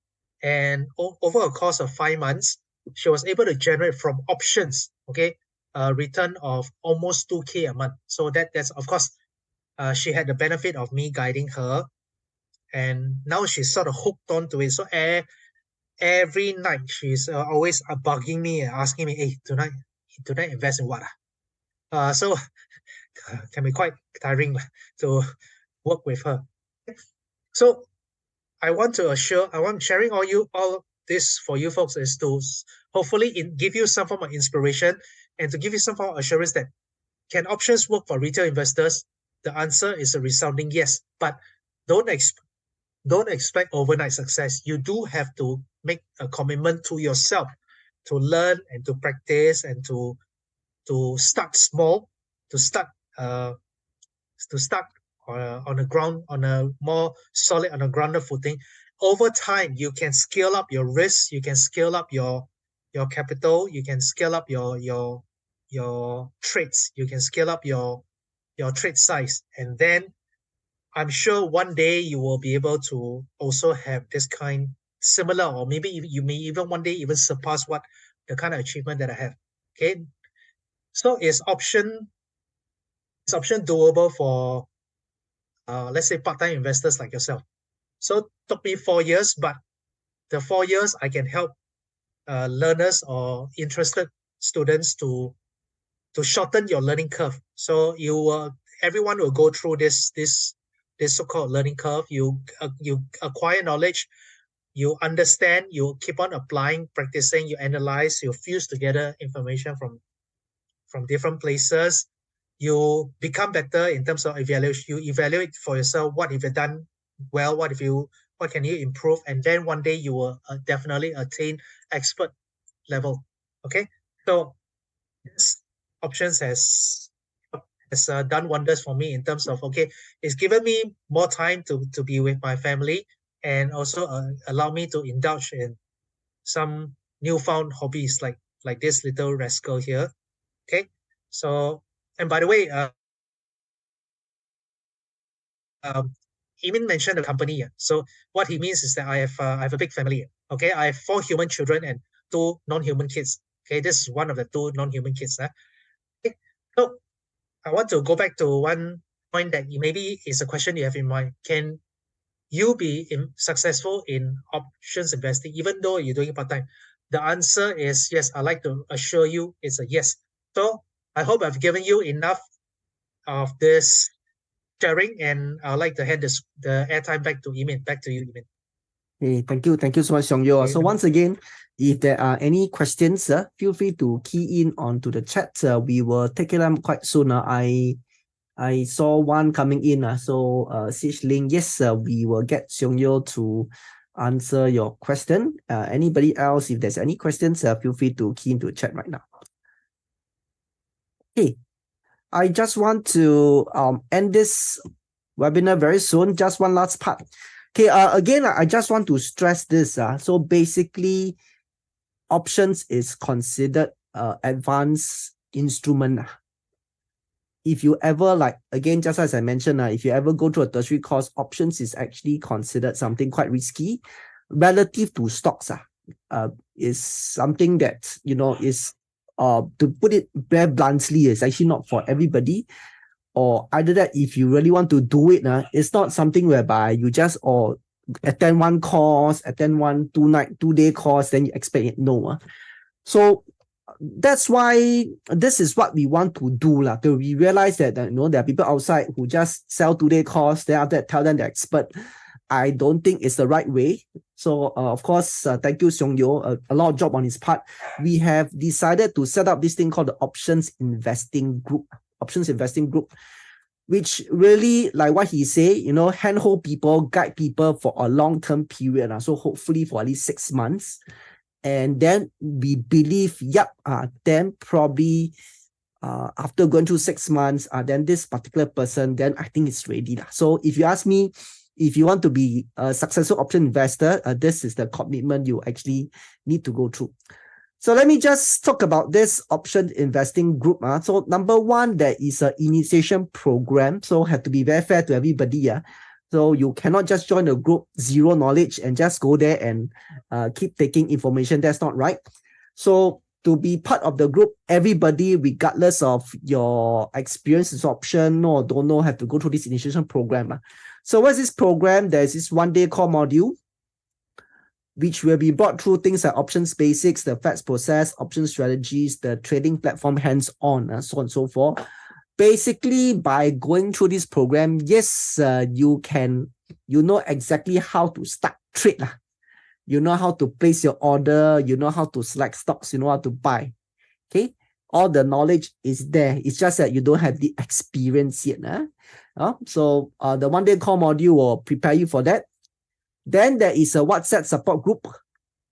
and over a course of 5 months, she was able to generate from options, okay, a return of almost 2K a month. So that's of course, she had the benefit of me guiding her, and now she's sort of hooked onto it. So every night she's always bugging me and asking me, "Hey, tonight invest in what?" So can be quite tiring to work with her. So I want sharing all this for you folks is to hopefully give you some form of inspiration and to give you some form of assurance that can options work for retail investors? The answer is a resounding yes, but don't expect overnight success. You do have to make a commitment to yourself to learn and to practice and to start small, to start on a more solid, on a grounded footing. Over time, you can scale up your risk, you can scale up your capital, you can scale up your trades, you can scale up your trade size, and then I'm sure one day you will be able to also have this kind similar, or maybe you may even one day even surpass what the kind of achievement that I have. Okay, so is option doable for let's say part-time investors like yourself? So took me 4 years, but the 4 years I can help learners or interested students to shorten your learning curve. So everyone will go through this so-called learning curve. You acquire knowledge, you understand, you keep on applying, practicing, you analyze, you fuse together information from different places. You become better in terms of evaluation. You evaluate for yourself what if you've done well, what can you improve, and then one day you will definitely attain expert level. Okay, so this options has done wonders for me in terms of it's given me more time to be with my family, and also allow me to indulge in some newfound hobbies like this little rascal here. Okay, so, and by the way, Emin mentioned the company. So what he means is that I have a big family. Okay, I have 4 human children and 2 non-human kids. Okay, this is one of the 2 non-human kids. Okay, so I want to go back to one point that maybe is a question you have in mind. Can you be successful in options investing even though you're doing part-time? The answer is yes. I'd like to assure you it's a yes. So I hope I've given you enough of this sharing, and I'd like to hand the airtime back to Emin. Back to you, Emin. Okay, thank you so much, Xiong Yeo. So once again, if there are any questions, feel free to key in onto the chat. We will take it up quite soon. I saw one coming in. So CH Link, yes, we will get Xiong Yeo to answer your question. Anybody else, if there's any questions, feel free to key into the chat right now. Okay, I just want to end this webinar very soon. Just one last part. Okay, again, I just want to stress this. So basically, options is considered advanced instrument. If you ever again, just as I mentioned, if you ever go to a tertiary course, options is actually considered something quite risky relative to stocks. Is something that, is to put it very bluntly, it's actually not for everybody. Or either that, if you really want to do it, it's not something whereby you just attend one course, attend one 2-day course, then you expect it. No. So that's why this is what we want to do. We realize that there are people outside who just sell 2-day course, then after that tell them they're expert. I don't think it's the right way. So of course, thank you, Seong Yeo, a lot of job on his part. We have decided to set up this thing called the Options Investing Group, which really, like what he say, handhold people, guide people for a long-term period. So hopefully for at least 6 months. And then we believe, then probably after going through 6 months, then this particular person, then I think it's ready. So if you ask me, if you want to be a successful option investor, this is the commitment you actually need to go through. So let me just talk about this option investing group. So number one, there is an initiation program. So have to be very fair to everybody. So you cannot just join a group, zero knowledge, and just go there and keep taking information. That's not right. So to be part of the group, everybody, regardless of your experience as option or don't know, have to go through this initiation program. So what's this program? There's this 1-day core module, which will be brought through things like options basics, the FATS process, option strategies, the trading platform hands-on, so on and so forth. Basically, by going through this program, yes, you know exactly how to start trade. You know how to place your order, you know how to select stocks, you know how to buy. Okay, all the knowledge is there. It's just that you don't have the experience yet. So the 1-day core module will prepare you for that. Then there is a WhatsApp support group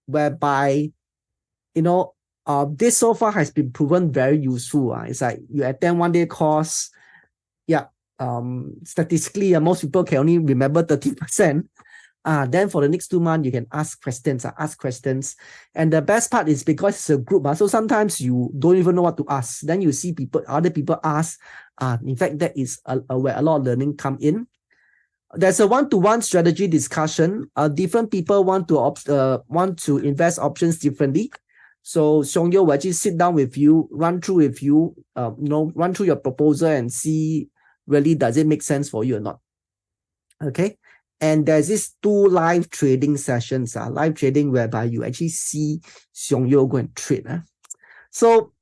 whereby, this so far has been proven very useful. It's like you attend 1-day course. Statistically, most people can only remember 30%. Then for the next 2 months, you can ask questions. And the best part is because it's a group. So sometimes you don't even know what to ask. Then you see other people ask. In fact, that is where a lot of learning come in. There's a one-to-one strategy discussion. Different people want to invest options differently. So Seong Yeo will actually sit down with you, run through with you, run through your proposal and see really does it make sense for you or not. Okay. And there's these 2 live trading sessions, live trading whereby you actually see Seong Yeo go and trade. So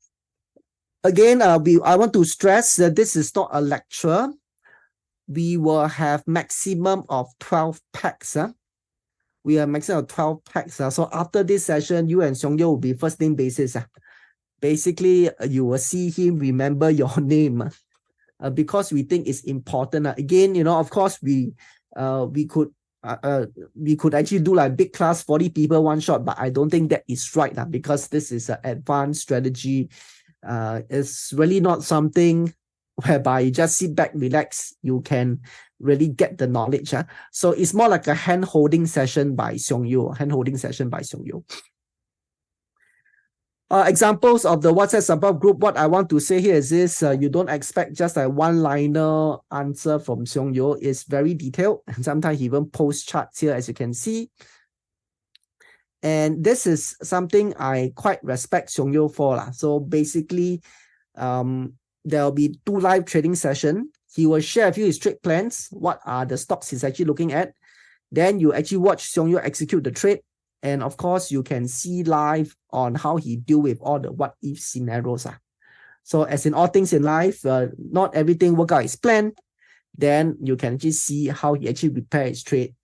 again, I want to stress that this is not a lecture. We will have maximum of 12 packs. We have maximum of 12 packs. So after this session, you and Seong Yeo will be first name basis. Basically, you will see him remember your name because we think it's important. Again, of course, we could actually do like big class 40 people one shot, but I don't think that is right because this is an advanced strategy. It's really not something whereby you just sit back, relax, you can really get the knowledge. So it's more like a hand-holding session by Seong Yeo. Examples of the WhatsApp support group, what I want to say here is this, you don't expect just a one-liner answer from Seong Yeo. It's very detailed, and sometimes he even posts charts here, as you can see. And this is something I quite respect Seong Yeo for. So basically, there will be 2 live trading sessions. He will share with you his trade plans. What are the stocks he's actually looking at? Then you actually watch Seong Yeo execute the trade. And of course, you can see live on how he deal with all the what-if scenarios. So as in all things in life, not everything work out as planned. Then you can actually see how he actually prepare his trade,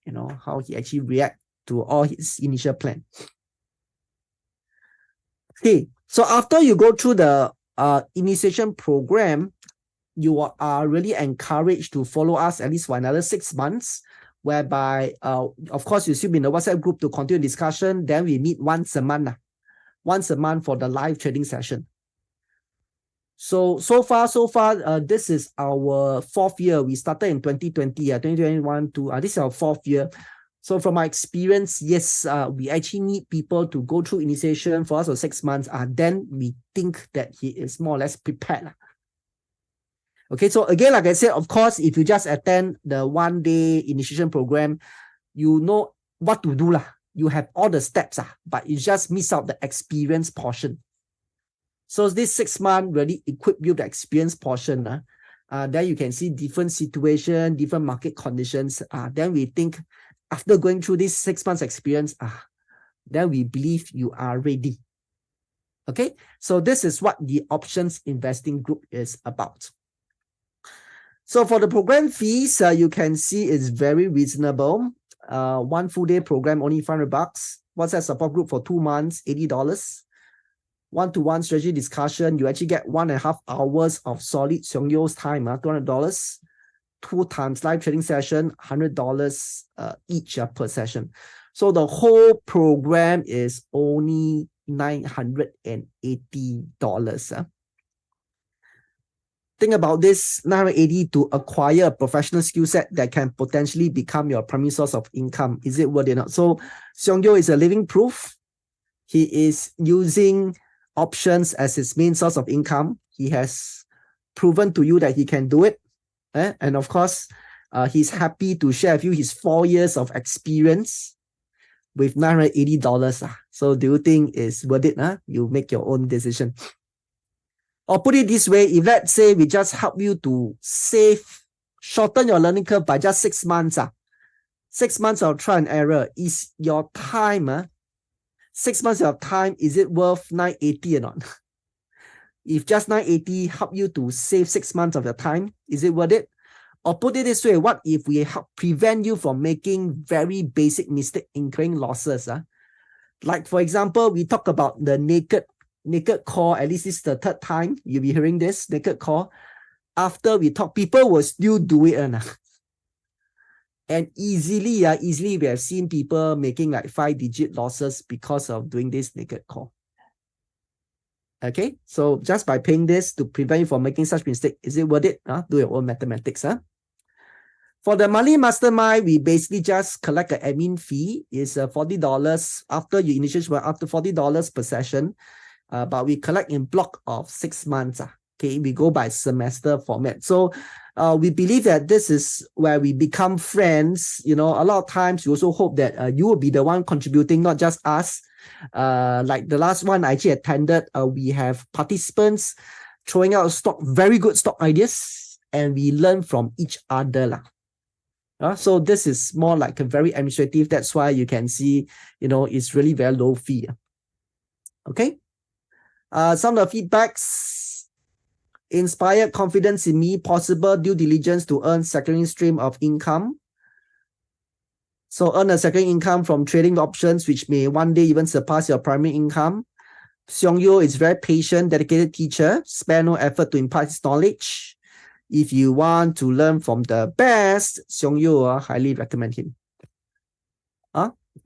how he actually react to all his initial plan. Okay, so after you go through the initiation program, you are really encouraged to follow us at least for another 6 months, whereby, of course, you still be in the WhatsApp group to continue discussion. Then we meet once a month for the live trading session. So far, this is our 4th year. We started in 2020, 2021 to this is our 4th year. So from my experience, yes, we actually need people to go through initiation for us for 6 months. Then we think that he is more or less prepared. Okay, so again, like I said, of course, if you just attend the 1-day initiation program, you know what to do. You have all the steps, but you just miss out the experience portion. So this 6 months really equip you the experience portion. Then you can see different situation, different market conditions. Then we think after going through this 6 months experience, then we believe you are ready. Okay, so this is what the options investing group is about. So for the program fees, you can see it's very reasonable. One full day program, only $500. WhatsApp support group for 2 months, $80. One-to-one strategy discussion, you actually get 1.5 hours of solid Seong Yeo's time, $200. 2 times live trading session, $100 each per session. So the whole program is only $980. Think about this, $980 to acquire a professional skill set that can potentially become your primary source of income. Is it worth it or not? So Seong Yeo is a living proof. He is using options as his main source of income. He has proven to you that he can do it. And of course, he's happy to share with you his 4 years of experience with $980. So do you think it's worth it? You make your own decision. Or put it this way, if let's say we just help you to shorten your learning curve by just 6 months. 6 months of trial and error, is your time, 6 months of time, is it worth $980 or not? If just $980 help you to save 6 months of your time, is it worth it? Or put it this way, what if we help prevent you from making very basic mistake, incurring losses? Like for example, we talk about the naked call, at least this is the 3rd time you'll be hearing this, naked call. After we talk, people will still do it. And easily we have seen people making like 5-digit losses because of doing this naked call. Okay, so just by paying this to prevent you from making such mistake, is it worth it? Do your own mathematics. For the monthly mastermind, we basically just collect an admin fee. It's $40 after you initiate, up to $40 per session. But we collect in block of 6 months. Okay, we go by semester format. So we believe that this is where we become friends. You know, a lot of times we also hope that you will be the one contributing, not just us. Like the last one I actually attended, we have participants throwing out very good stock ideas, and we learn from each other. So this is more like a very administrative. That's why you can see, it's really very low fee. Okay. Some of the feedbacks: inspired confidence in me, possible due diligence to earn secondary stream of income. So earn a second income from trading options, which may one day even surpass your primary income. Seong Yeo is very patient, dedicated teacher, spare no effort to impart his knowledge. If you want to learn from the best, Seong Yeo, I highly recommend him.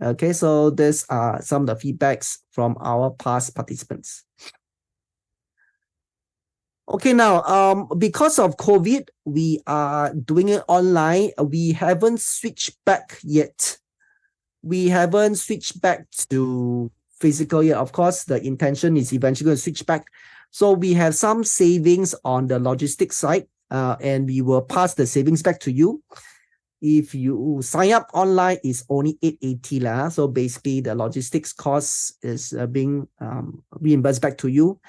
Okay, so these are some of the feedbacks from our past participants. Okay, now, because of COVID, we are doing it online. We haven't switched back yet. We haven't switched back to physical yet. Of course, the intention is eventually going to switch back. So we have some savings on the logistics side, and we will pass the savings back to you. If you sign up online, it's only $880. So basically, the logistics cost is being reimbursed back to you.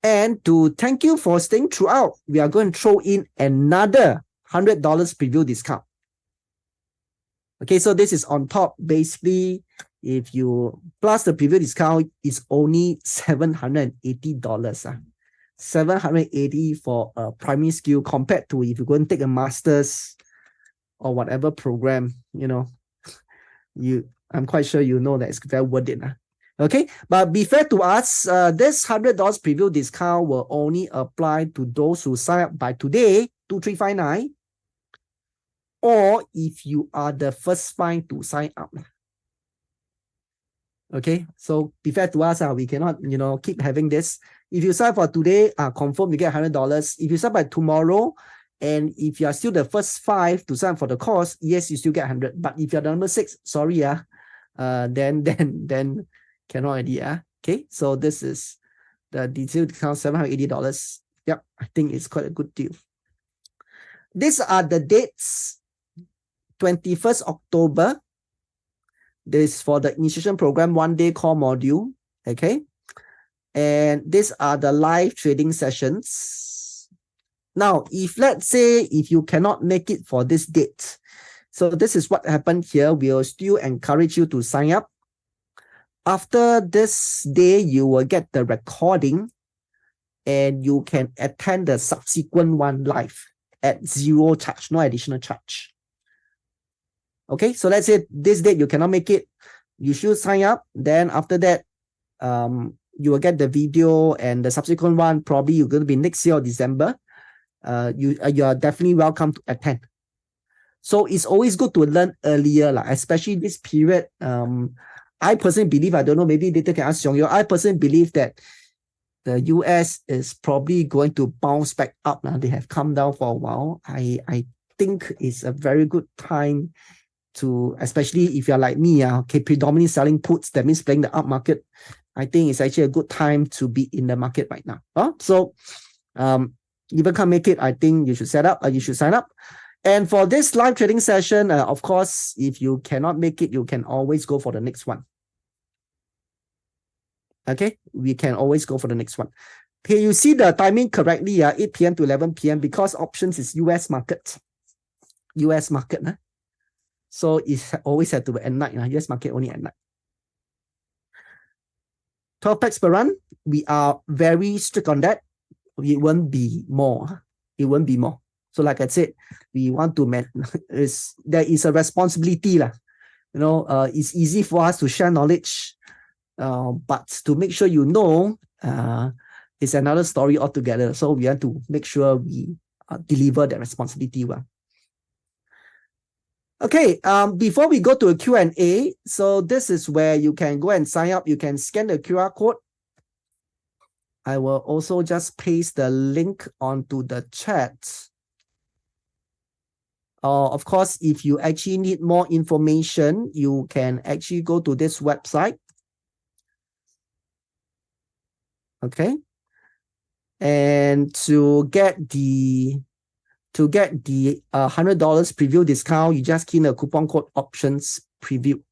And to thank you for staying throughout, we are going to throw in another $100 preview discount. Okay, so this is on top. Basically, if you plus the preview discount, it's only $780. $780 for a primary skill compared to if you go and take a master's or whatever program, I'm quite sure you know that it's very worth it. Okay, but be fair to us, this $100 preview discount will only apply to those who sign up by today, 2359, or if you are the first 5 to sign up. Okay, so be fair to us, we cannot, keep having this. If you sign up for today, confirm you get $100. If you sign up by tomorrow, and if you are still the first 5 to sign up for the course, yes, you still get 100. But if you're the number 6, sorry, then cannot already. Okay, so this is the detailed discount, $780. Yep, I think it's quite a good deal. These are the dates. 21st October. This is for the initiation program 1-day core module. Okay. And these are the live trading sessions. Now, if let's say if you cannot make it for this date, so this is what happened here. We'll still encourage you to sign up. After this day, you will get the recording and you can attend the subsequent one live at zero charge, no additional charge. Okay, so let's say this date you cannot make it, you should sign up. Then after that, you will get the video, and the subsequent one probably you're going to be next year or December. You are definitely welcome to attend. So it's always good to learn earlier, especially this period. I personally believe, I don't know, maybe later can ask Xiong Yeo, I personally believe that the US is probably going to bounce back up. They have come down for a while. I think it's a very good time to, especially if you're like me, predominantly selling puts, that means playing the up market. I think it's actually a good time to be in the market right now. So even can't make it, I think you should sign up. And for this live trading session, of course, if you cannot make it, you can always go for the next one. Okay, we can always go for the next one. Okay, you see the timing correctly, 8 p.m. to 11 p.m. because options is US market. So it always had to be at night. US market only at night. 12 packs per run. We are very strict on that. It won't be more. So like I said, we want to there is a responsibility. It's easy for us to share knowledge. But to make sure you know, it's another story altogether. So we have to make sure we deliver that responsibility well. Okay, before we go to a Q&A, so this is where you can go and sign up. You can scan the QR code. I will also just paste the link onto the chat. Of course, if you actually need more information, you can actually go to this website. Okay, and to get the $100 preview discount, you just key in the coupon code options preview.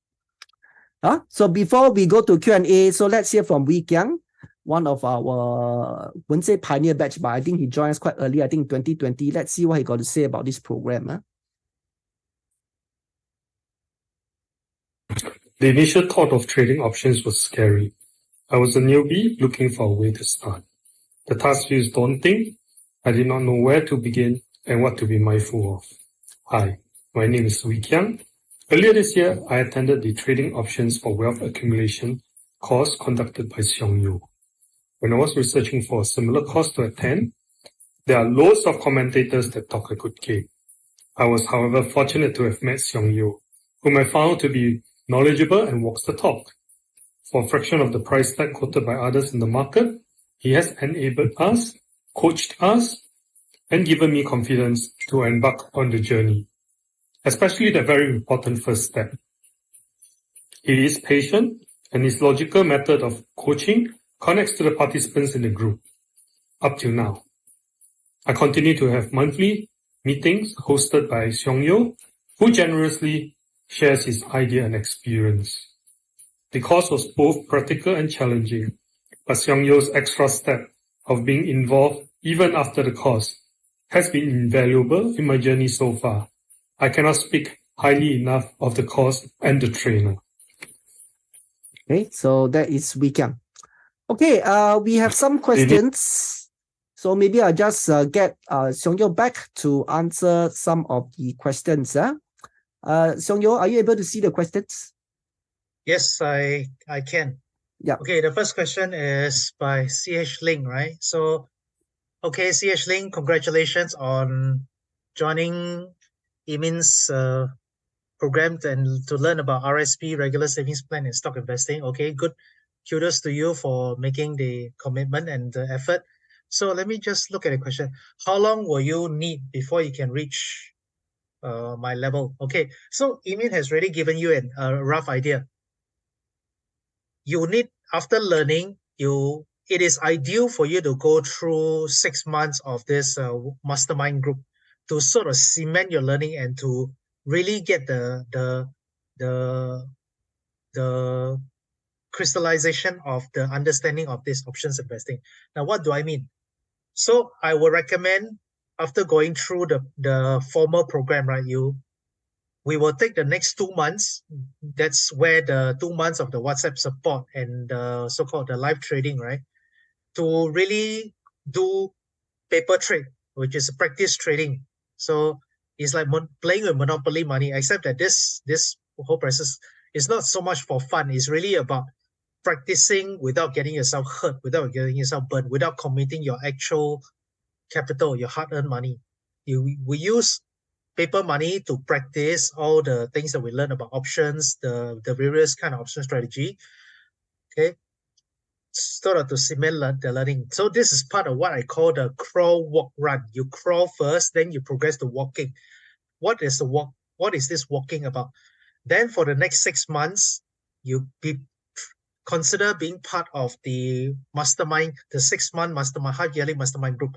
So before we go to Q&A, so let's hear from Wee Kiang, one of our, wouldn't say pioneer batch, but I think he joined us quite early, I think 2020. Let's see what he got to say about this program. The initial thought of trading options was scary. I was a newbie looking for a way to start. The task feels daunting. I did not know where to begin and what to be mindful of. Hi, my name is Wee Kiang. Earlier this year, I attended the Trading Options for Wealth Accumulation course conducted by Xiong Yeo. When I was researching for a similar course to attend, there are loads of commentators that talk a good game. I was, however, fortunate to have met Xiong Yeo, whom I found to be knowledgeable and walks the talk. For a fraction of the price tag quoted by others in the market, he has enabled us, coached us, and given me confidence to embark on the journey, especially the very important first step. He is patient, and his logical method of coaching connects to the participants in the group. Up till now, I continue to have monthly meetings hosted by Xiong Yeo, who generously shares his idea and experience. The course was both practical and challenging, but Xiong Yeo's extra step of being involved even after the course has been invaluable in my journey so far. I cannot speak highly enough of the course and the trainer. Okay, so that is Wee Kiang. Okay, we have some questions. So maybe I'll just get Xiong Yeo back to answer some of the questions. Xiong Yeo, are you able to see the questions? Yes, I can. Yeah. Okay, the first question is by CH Ling, right? So, okay, CH Ling, congratulations on joining Emin's program and to learn about RSP, regular savings plan, and stock investing. Okay, good. Kudos to you for making the commitment and the effort. So let me just look at the question. How long will you need before you can reach my level? Okay, so Emin has already given you a rough idea. You need, after learning, it is ideal for you to go through 6 months of this mastermind group to sort of cement your learning and to really get the crystallization of the understanding of this options investing. Now, what do I mean? So I would recommend, after going through the formal program, right, we will take the next 2 months. That's where the 2 months of the WhatsApp support and the so-called the live trading, right, to really do paper trade, which is practice trading. So it's like playing with monopoly money, except that this whole process is not so much for fun. It's really about practicing without getting yourself hurt, without getting yourself burned, without committing your actual capital, your hard-earned money. We use paper money to practice all the things that we learn about options, the various kind of option strategy. Okay, sort of to cement the learning. So this is part of what I call the crawl, walk, run. You crawl first, then you progress to walking. What is the walk? What is this walking about? Then for the next 6 months, you consider being part of the mastermind, the 6-month mastermind, half-yearly mastermind group.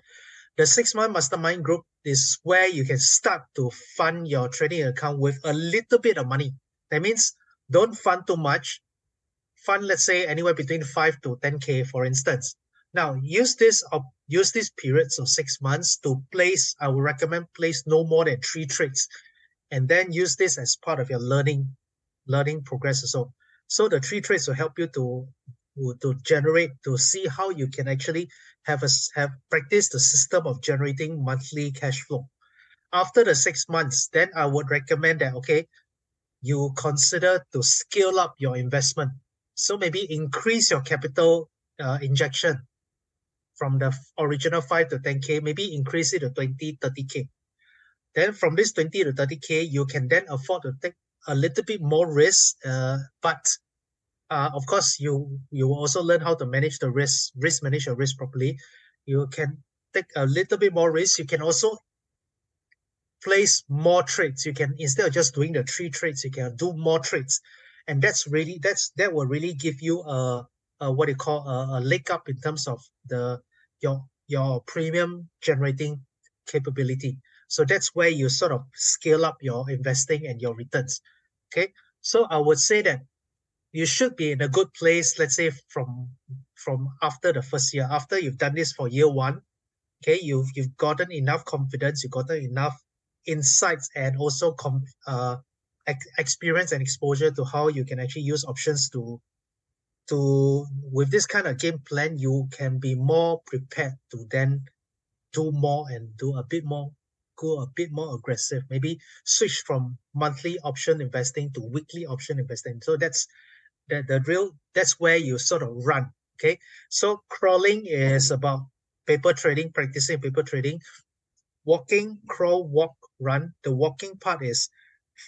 The 6-month mastermind group is where you can start to fund your trading account with a little bit of money. That means don't fund too much. Fund, let's say, anywhere between 5 to 10K, for instance. Now, use this periods of 6 months to place, I would recommend place no more than 3 trades. And then use this as part of your learning progress. So the 3 trades will help you to generate, to see how you can actually have practice the system of generating monthly cash flow. After the 6 months, then I would recommend that, okay, you consider to scale up your investment. So maybe increase your capital injection from the original 5 to 10K, maybe increase it to 20, 30K. Then from this 20 to 30K, you can then afford to take a little bit more risk, but of course, you will also learn how to manage the manage your risk properly. You can take a little bit more risk. You can also place more trades. You can, instead of just doing the 3 trades, you can do more trades, and that will really give you a what you call a leg up in terms of your premium generating capability. So that's where you sort of scale up your investing and your returns. Okay, so I would say that you should be in a good place, let's say from after the first year, after you've done this for year 1. Okay, you've gotten enough confidence, you've gotten enough insights, and also experience and exposure to how you can actually use options to with this kind of game plan, you can be more prepared to then do more and go a bit more aggressive, maybe switch from monthly option investing to weekly option investing. So that's that's where you sort of run. Okay, so crawling is about paper trading, practicing paper trading. Walking, crawl, walk, run. The walking part is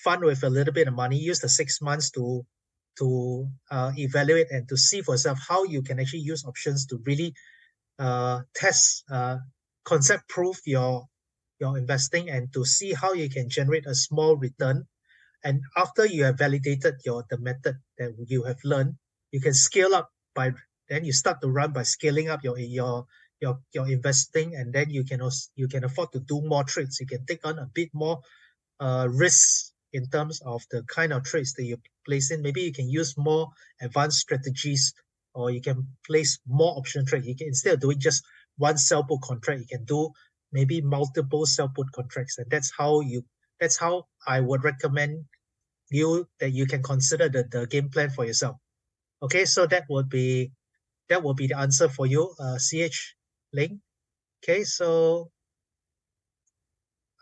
fun with a little bit of money. Use the 6 months to evaluate and to see for yourself how you can actually use options to really test, concept proof your investing, and to see how you can generate a small return. And after you have validated the method that you have learned, you can scale up then you start to run by scaling up your investing, and then you can afford to do more trades. You can take on a bit more risks in terms of the kind of trades that you place in. Maybe you can use more advanced strategies, or you can place more option trade. You can, instead of doing just one sell put contract, you can do maybe multiple sell put contracts, and that's how I would recommend that you can consider the game plan for yourself. Okay, so that would be the answer for you, CH Ling. Okay, so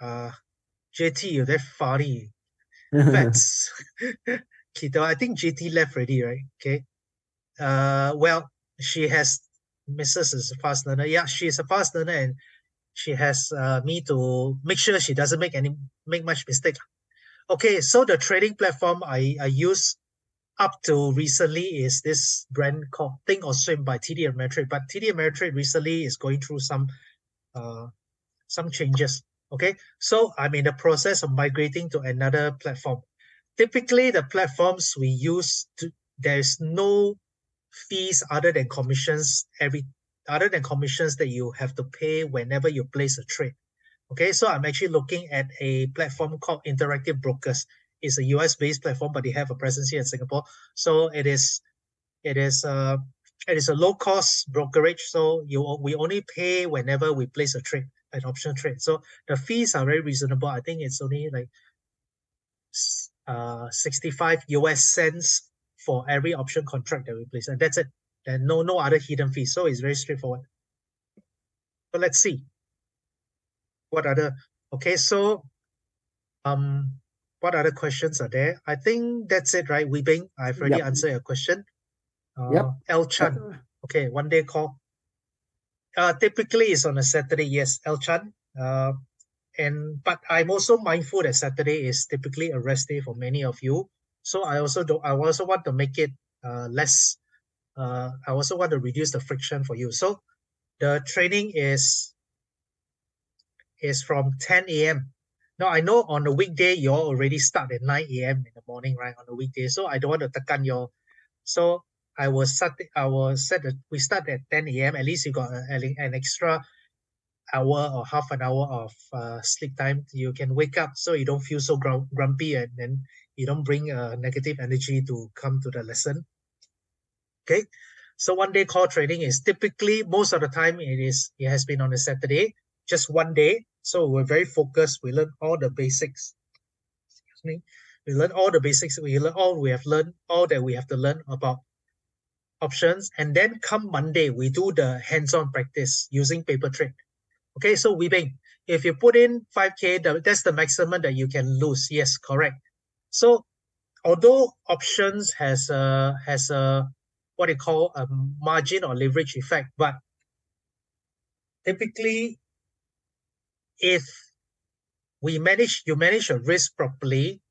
JT, you're very funny. Facts. Kito, I think JT left already, right? Okay. Well, she has Mrs. is a fast learner. Yeah, she's a fast learner, and she has me to make sure she doesn't make much mistake. Okay, so the trading platform I use up to recently is this brand called Think or Swim by TD Ameritrade. But TD Ameritrade recently is going through some changes. Okay, so I'm in the process of migrating to another platform. Typically, the platforms we use, there's no fees other than commissions that you have to pay whenever you place a trade. Okay, so I'm actually looking at a platform called Interactive Brokers. It's a US-based platform, but they have a presence here in Singapore. So it is It is a low cost brokerage, so we only pay whenever we place a trade, an option trade. So the fees are very reasonable. I think it's only like 65 US cents for every option contract that we place, and that's it. There's no other hidden fees, so it's very straightforward. So let's see what other. Okay, so what other questions are there? I think that's it, right? Wee Bing, I've already Yep. answered your question. Yep. El Chan, okay, one day call. Typically it's on a Saturday, yes, El Chan. But I'm also mindful that Saturday is typically a rest day for many of you. So I also want to make it less. I also want to reduce the friction for you. So the training is from 10 a.m. Now I know on a weekday you all already start at 9 a.m. in the morning, right? On a weekday, so I don't want to tekan your. So I will set that we start at 10 a.m. At least you got an extra hour or half an hour of sleep time. You can wake up so you don't feel so grumpy, and then you don't bring negative energy to come to the lesson. Okay, so one day call trading is typically, most of the time it has been on a Saturday, just one day. So we're very focused. We learn all the basics. Excuse me. We learn all the basics. We learn all that we have to learn about options, and then come Monday we do the hands-on practice using paper trade. Okay, so Wee Bing, if you put in 5K, that's the maximum that you can lose. Yes, correct. So although options has a what they call a margin or leverage effect, but typically if you manage your risk properly,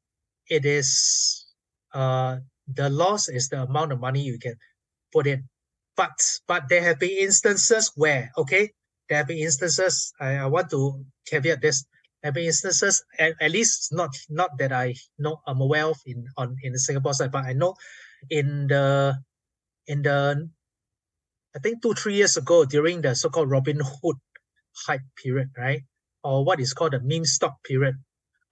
it is the loss is the amount of money you can put in. But there have been instances where, okay, there have been instances, I want to caveat this, there have been instances, at least not that I know I'm aware of in the Singapore side, but I know in the I think 2-3 years ago, during the so-called Robinhood hype period, right? Or what is called the meme stock period.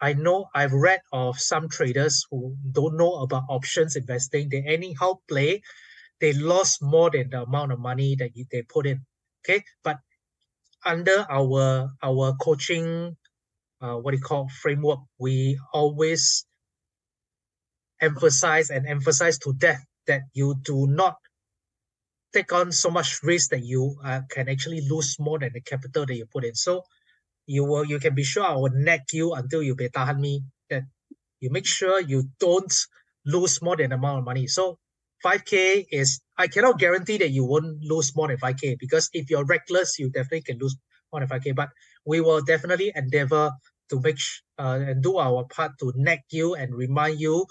I know I've read of some traders who don't know about options investing. They anyhow play. They lost more than the amount of money that they put in. Okay, but under our coaching, framework, we always emphasize to death that you do not take on so much risk that you can actually lose more than the capital that you put in. So you can be sure I will nag you until you be tahan me, that you make sure you don't lose more than the amount of money. So 5K is, I cannot guarantee that you won't lose more than 5K, because if you're reckless, you definitely can lose more than 5K. But we will definitely endeavor to make and do our part to nag you and remind you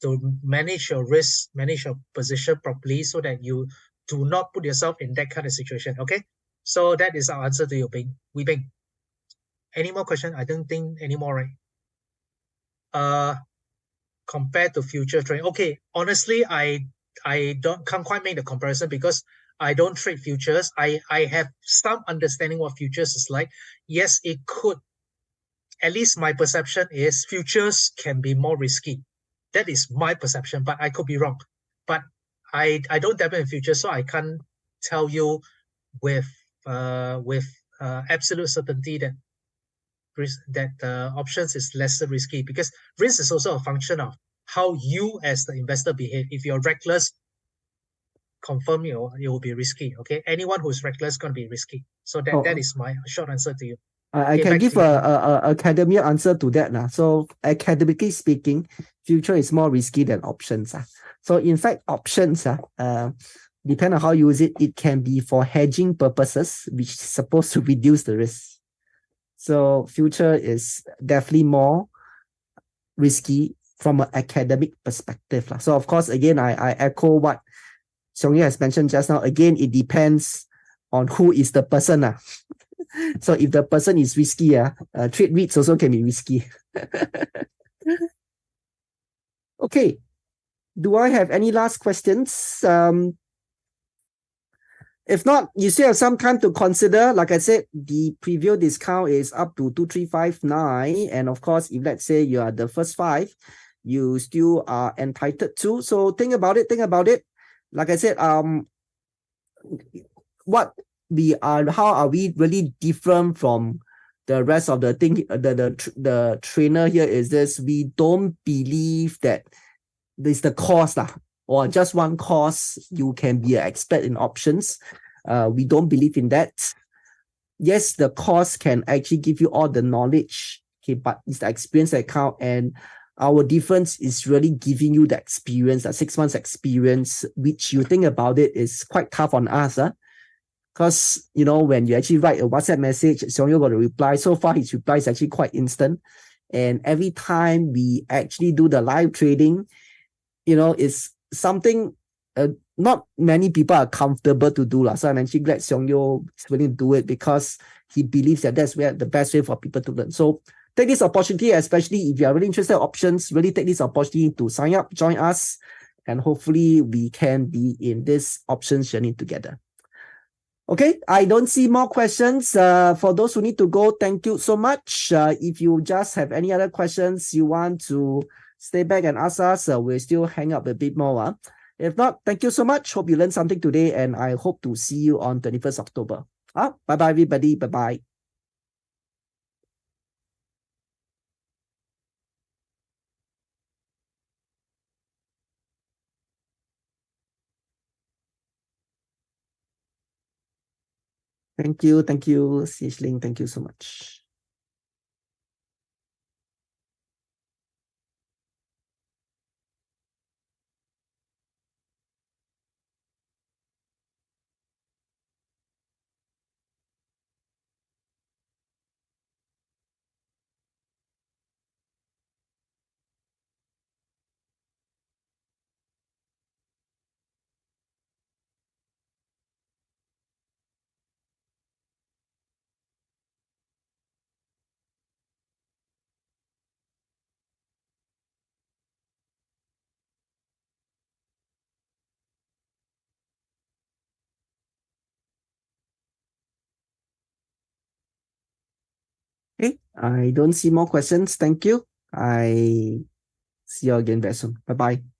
to manage your risk, manage your position properly, so that you do not put yourself in that kind of situation. Okay, so that is our answer to your Wee Bing. Any more questions? I don't think any more, right? Compared to future trading, okay, honestly, I can't quite make the comparison because I don't trade futures. I have some understanding what futures is like. Yes, it could, at least my perception is futures can be more risky. That is my perception, but I could be wrong. But I don't dabble in futures, so I can't tell you with absolute certainty that options is lesser risky, because risk is also a function of how you as the investor behave. If you're reckless, confirm it will be risky. Okay, anyone who's reckless gonna be risky. So that is my short answer to you. I Okay, can back give to you. a academic answer to that. So academically speaking, future is more risky than options. So in fact, options, depending on how you use it, it can be for hedging purposes, which is supposed to reduce the risk. So future is definitely more risky from an academic perspective. So of course, again, I echo what Xiong Yee has mentioned just now. Again, it depends on who is the person. So if the person is risky, trade REITs also can be risky. Okay. Do I have any last questions? If not, you still have some time to consider. Like I said, the preview discount is up to 2359. And of course, if let's say you are the first 5, you still are entitled to. So think about it. like I said, how are we really different from the rest of the thing? The trainer here is this: we don't believe that there's the course lah, or just one course you can be an expert in options. We don't believe in that. Yes, the course can actually give you all the knowledge, okay, but it's the experience that count. And our difference is really giving you the experience, a 6 months experience, which you think about it is quite tough on us, because when you actually write a WhatsApp message, Seong got a reply. So far, his reply is actually quite instant. And every time we actually do the live trading, it's something not many people are comfortable to do. So I'm actually glad Seong Yeo is willing to do it, because he believes that that's the best way for people to learn. So take this opportunity, especially if you are really interested in options, really take this opportunity to sign up, join us, and hopefully we can be in this options journey together. Okay, I don't see more questions. For those who need to go, thank you so much. If you just have any other questions you want to stay back and ask us, we'll still hang up a bit more. If not, thank you so much. Hope you learned something today, and I hope to see you on 21st October. Bye-bye, everybody. Bye-bye. Thank you. CH Ling, thank you so much. Okay, I don't see more questions. Thank you. I see you again very soon. Bye-bye.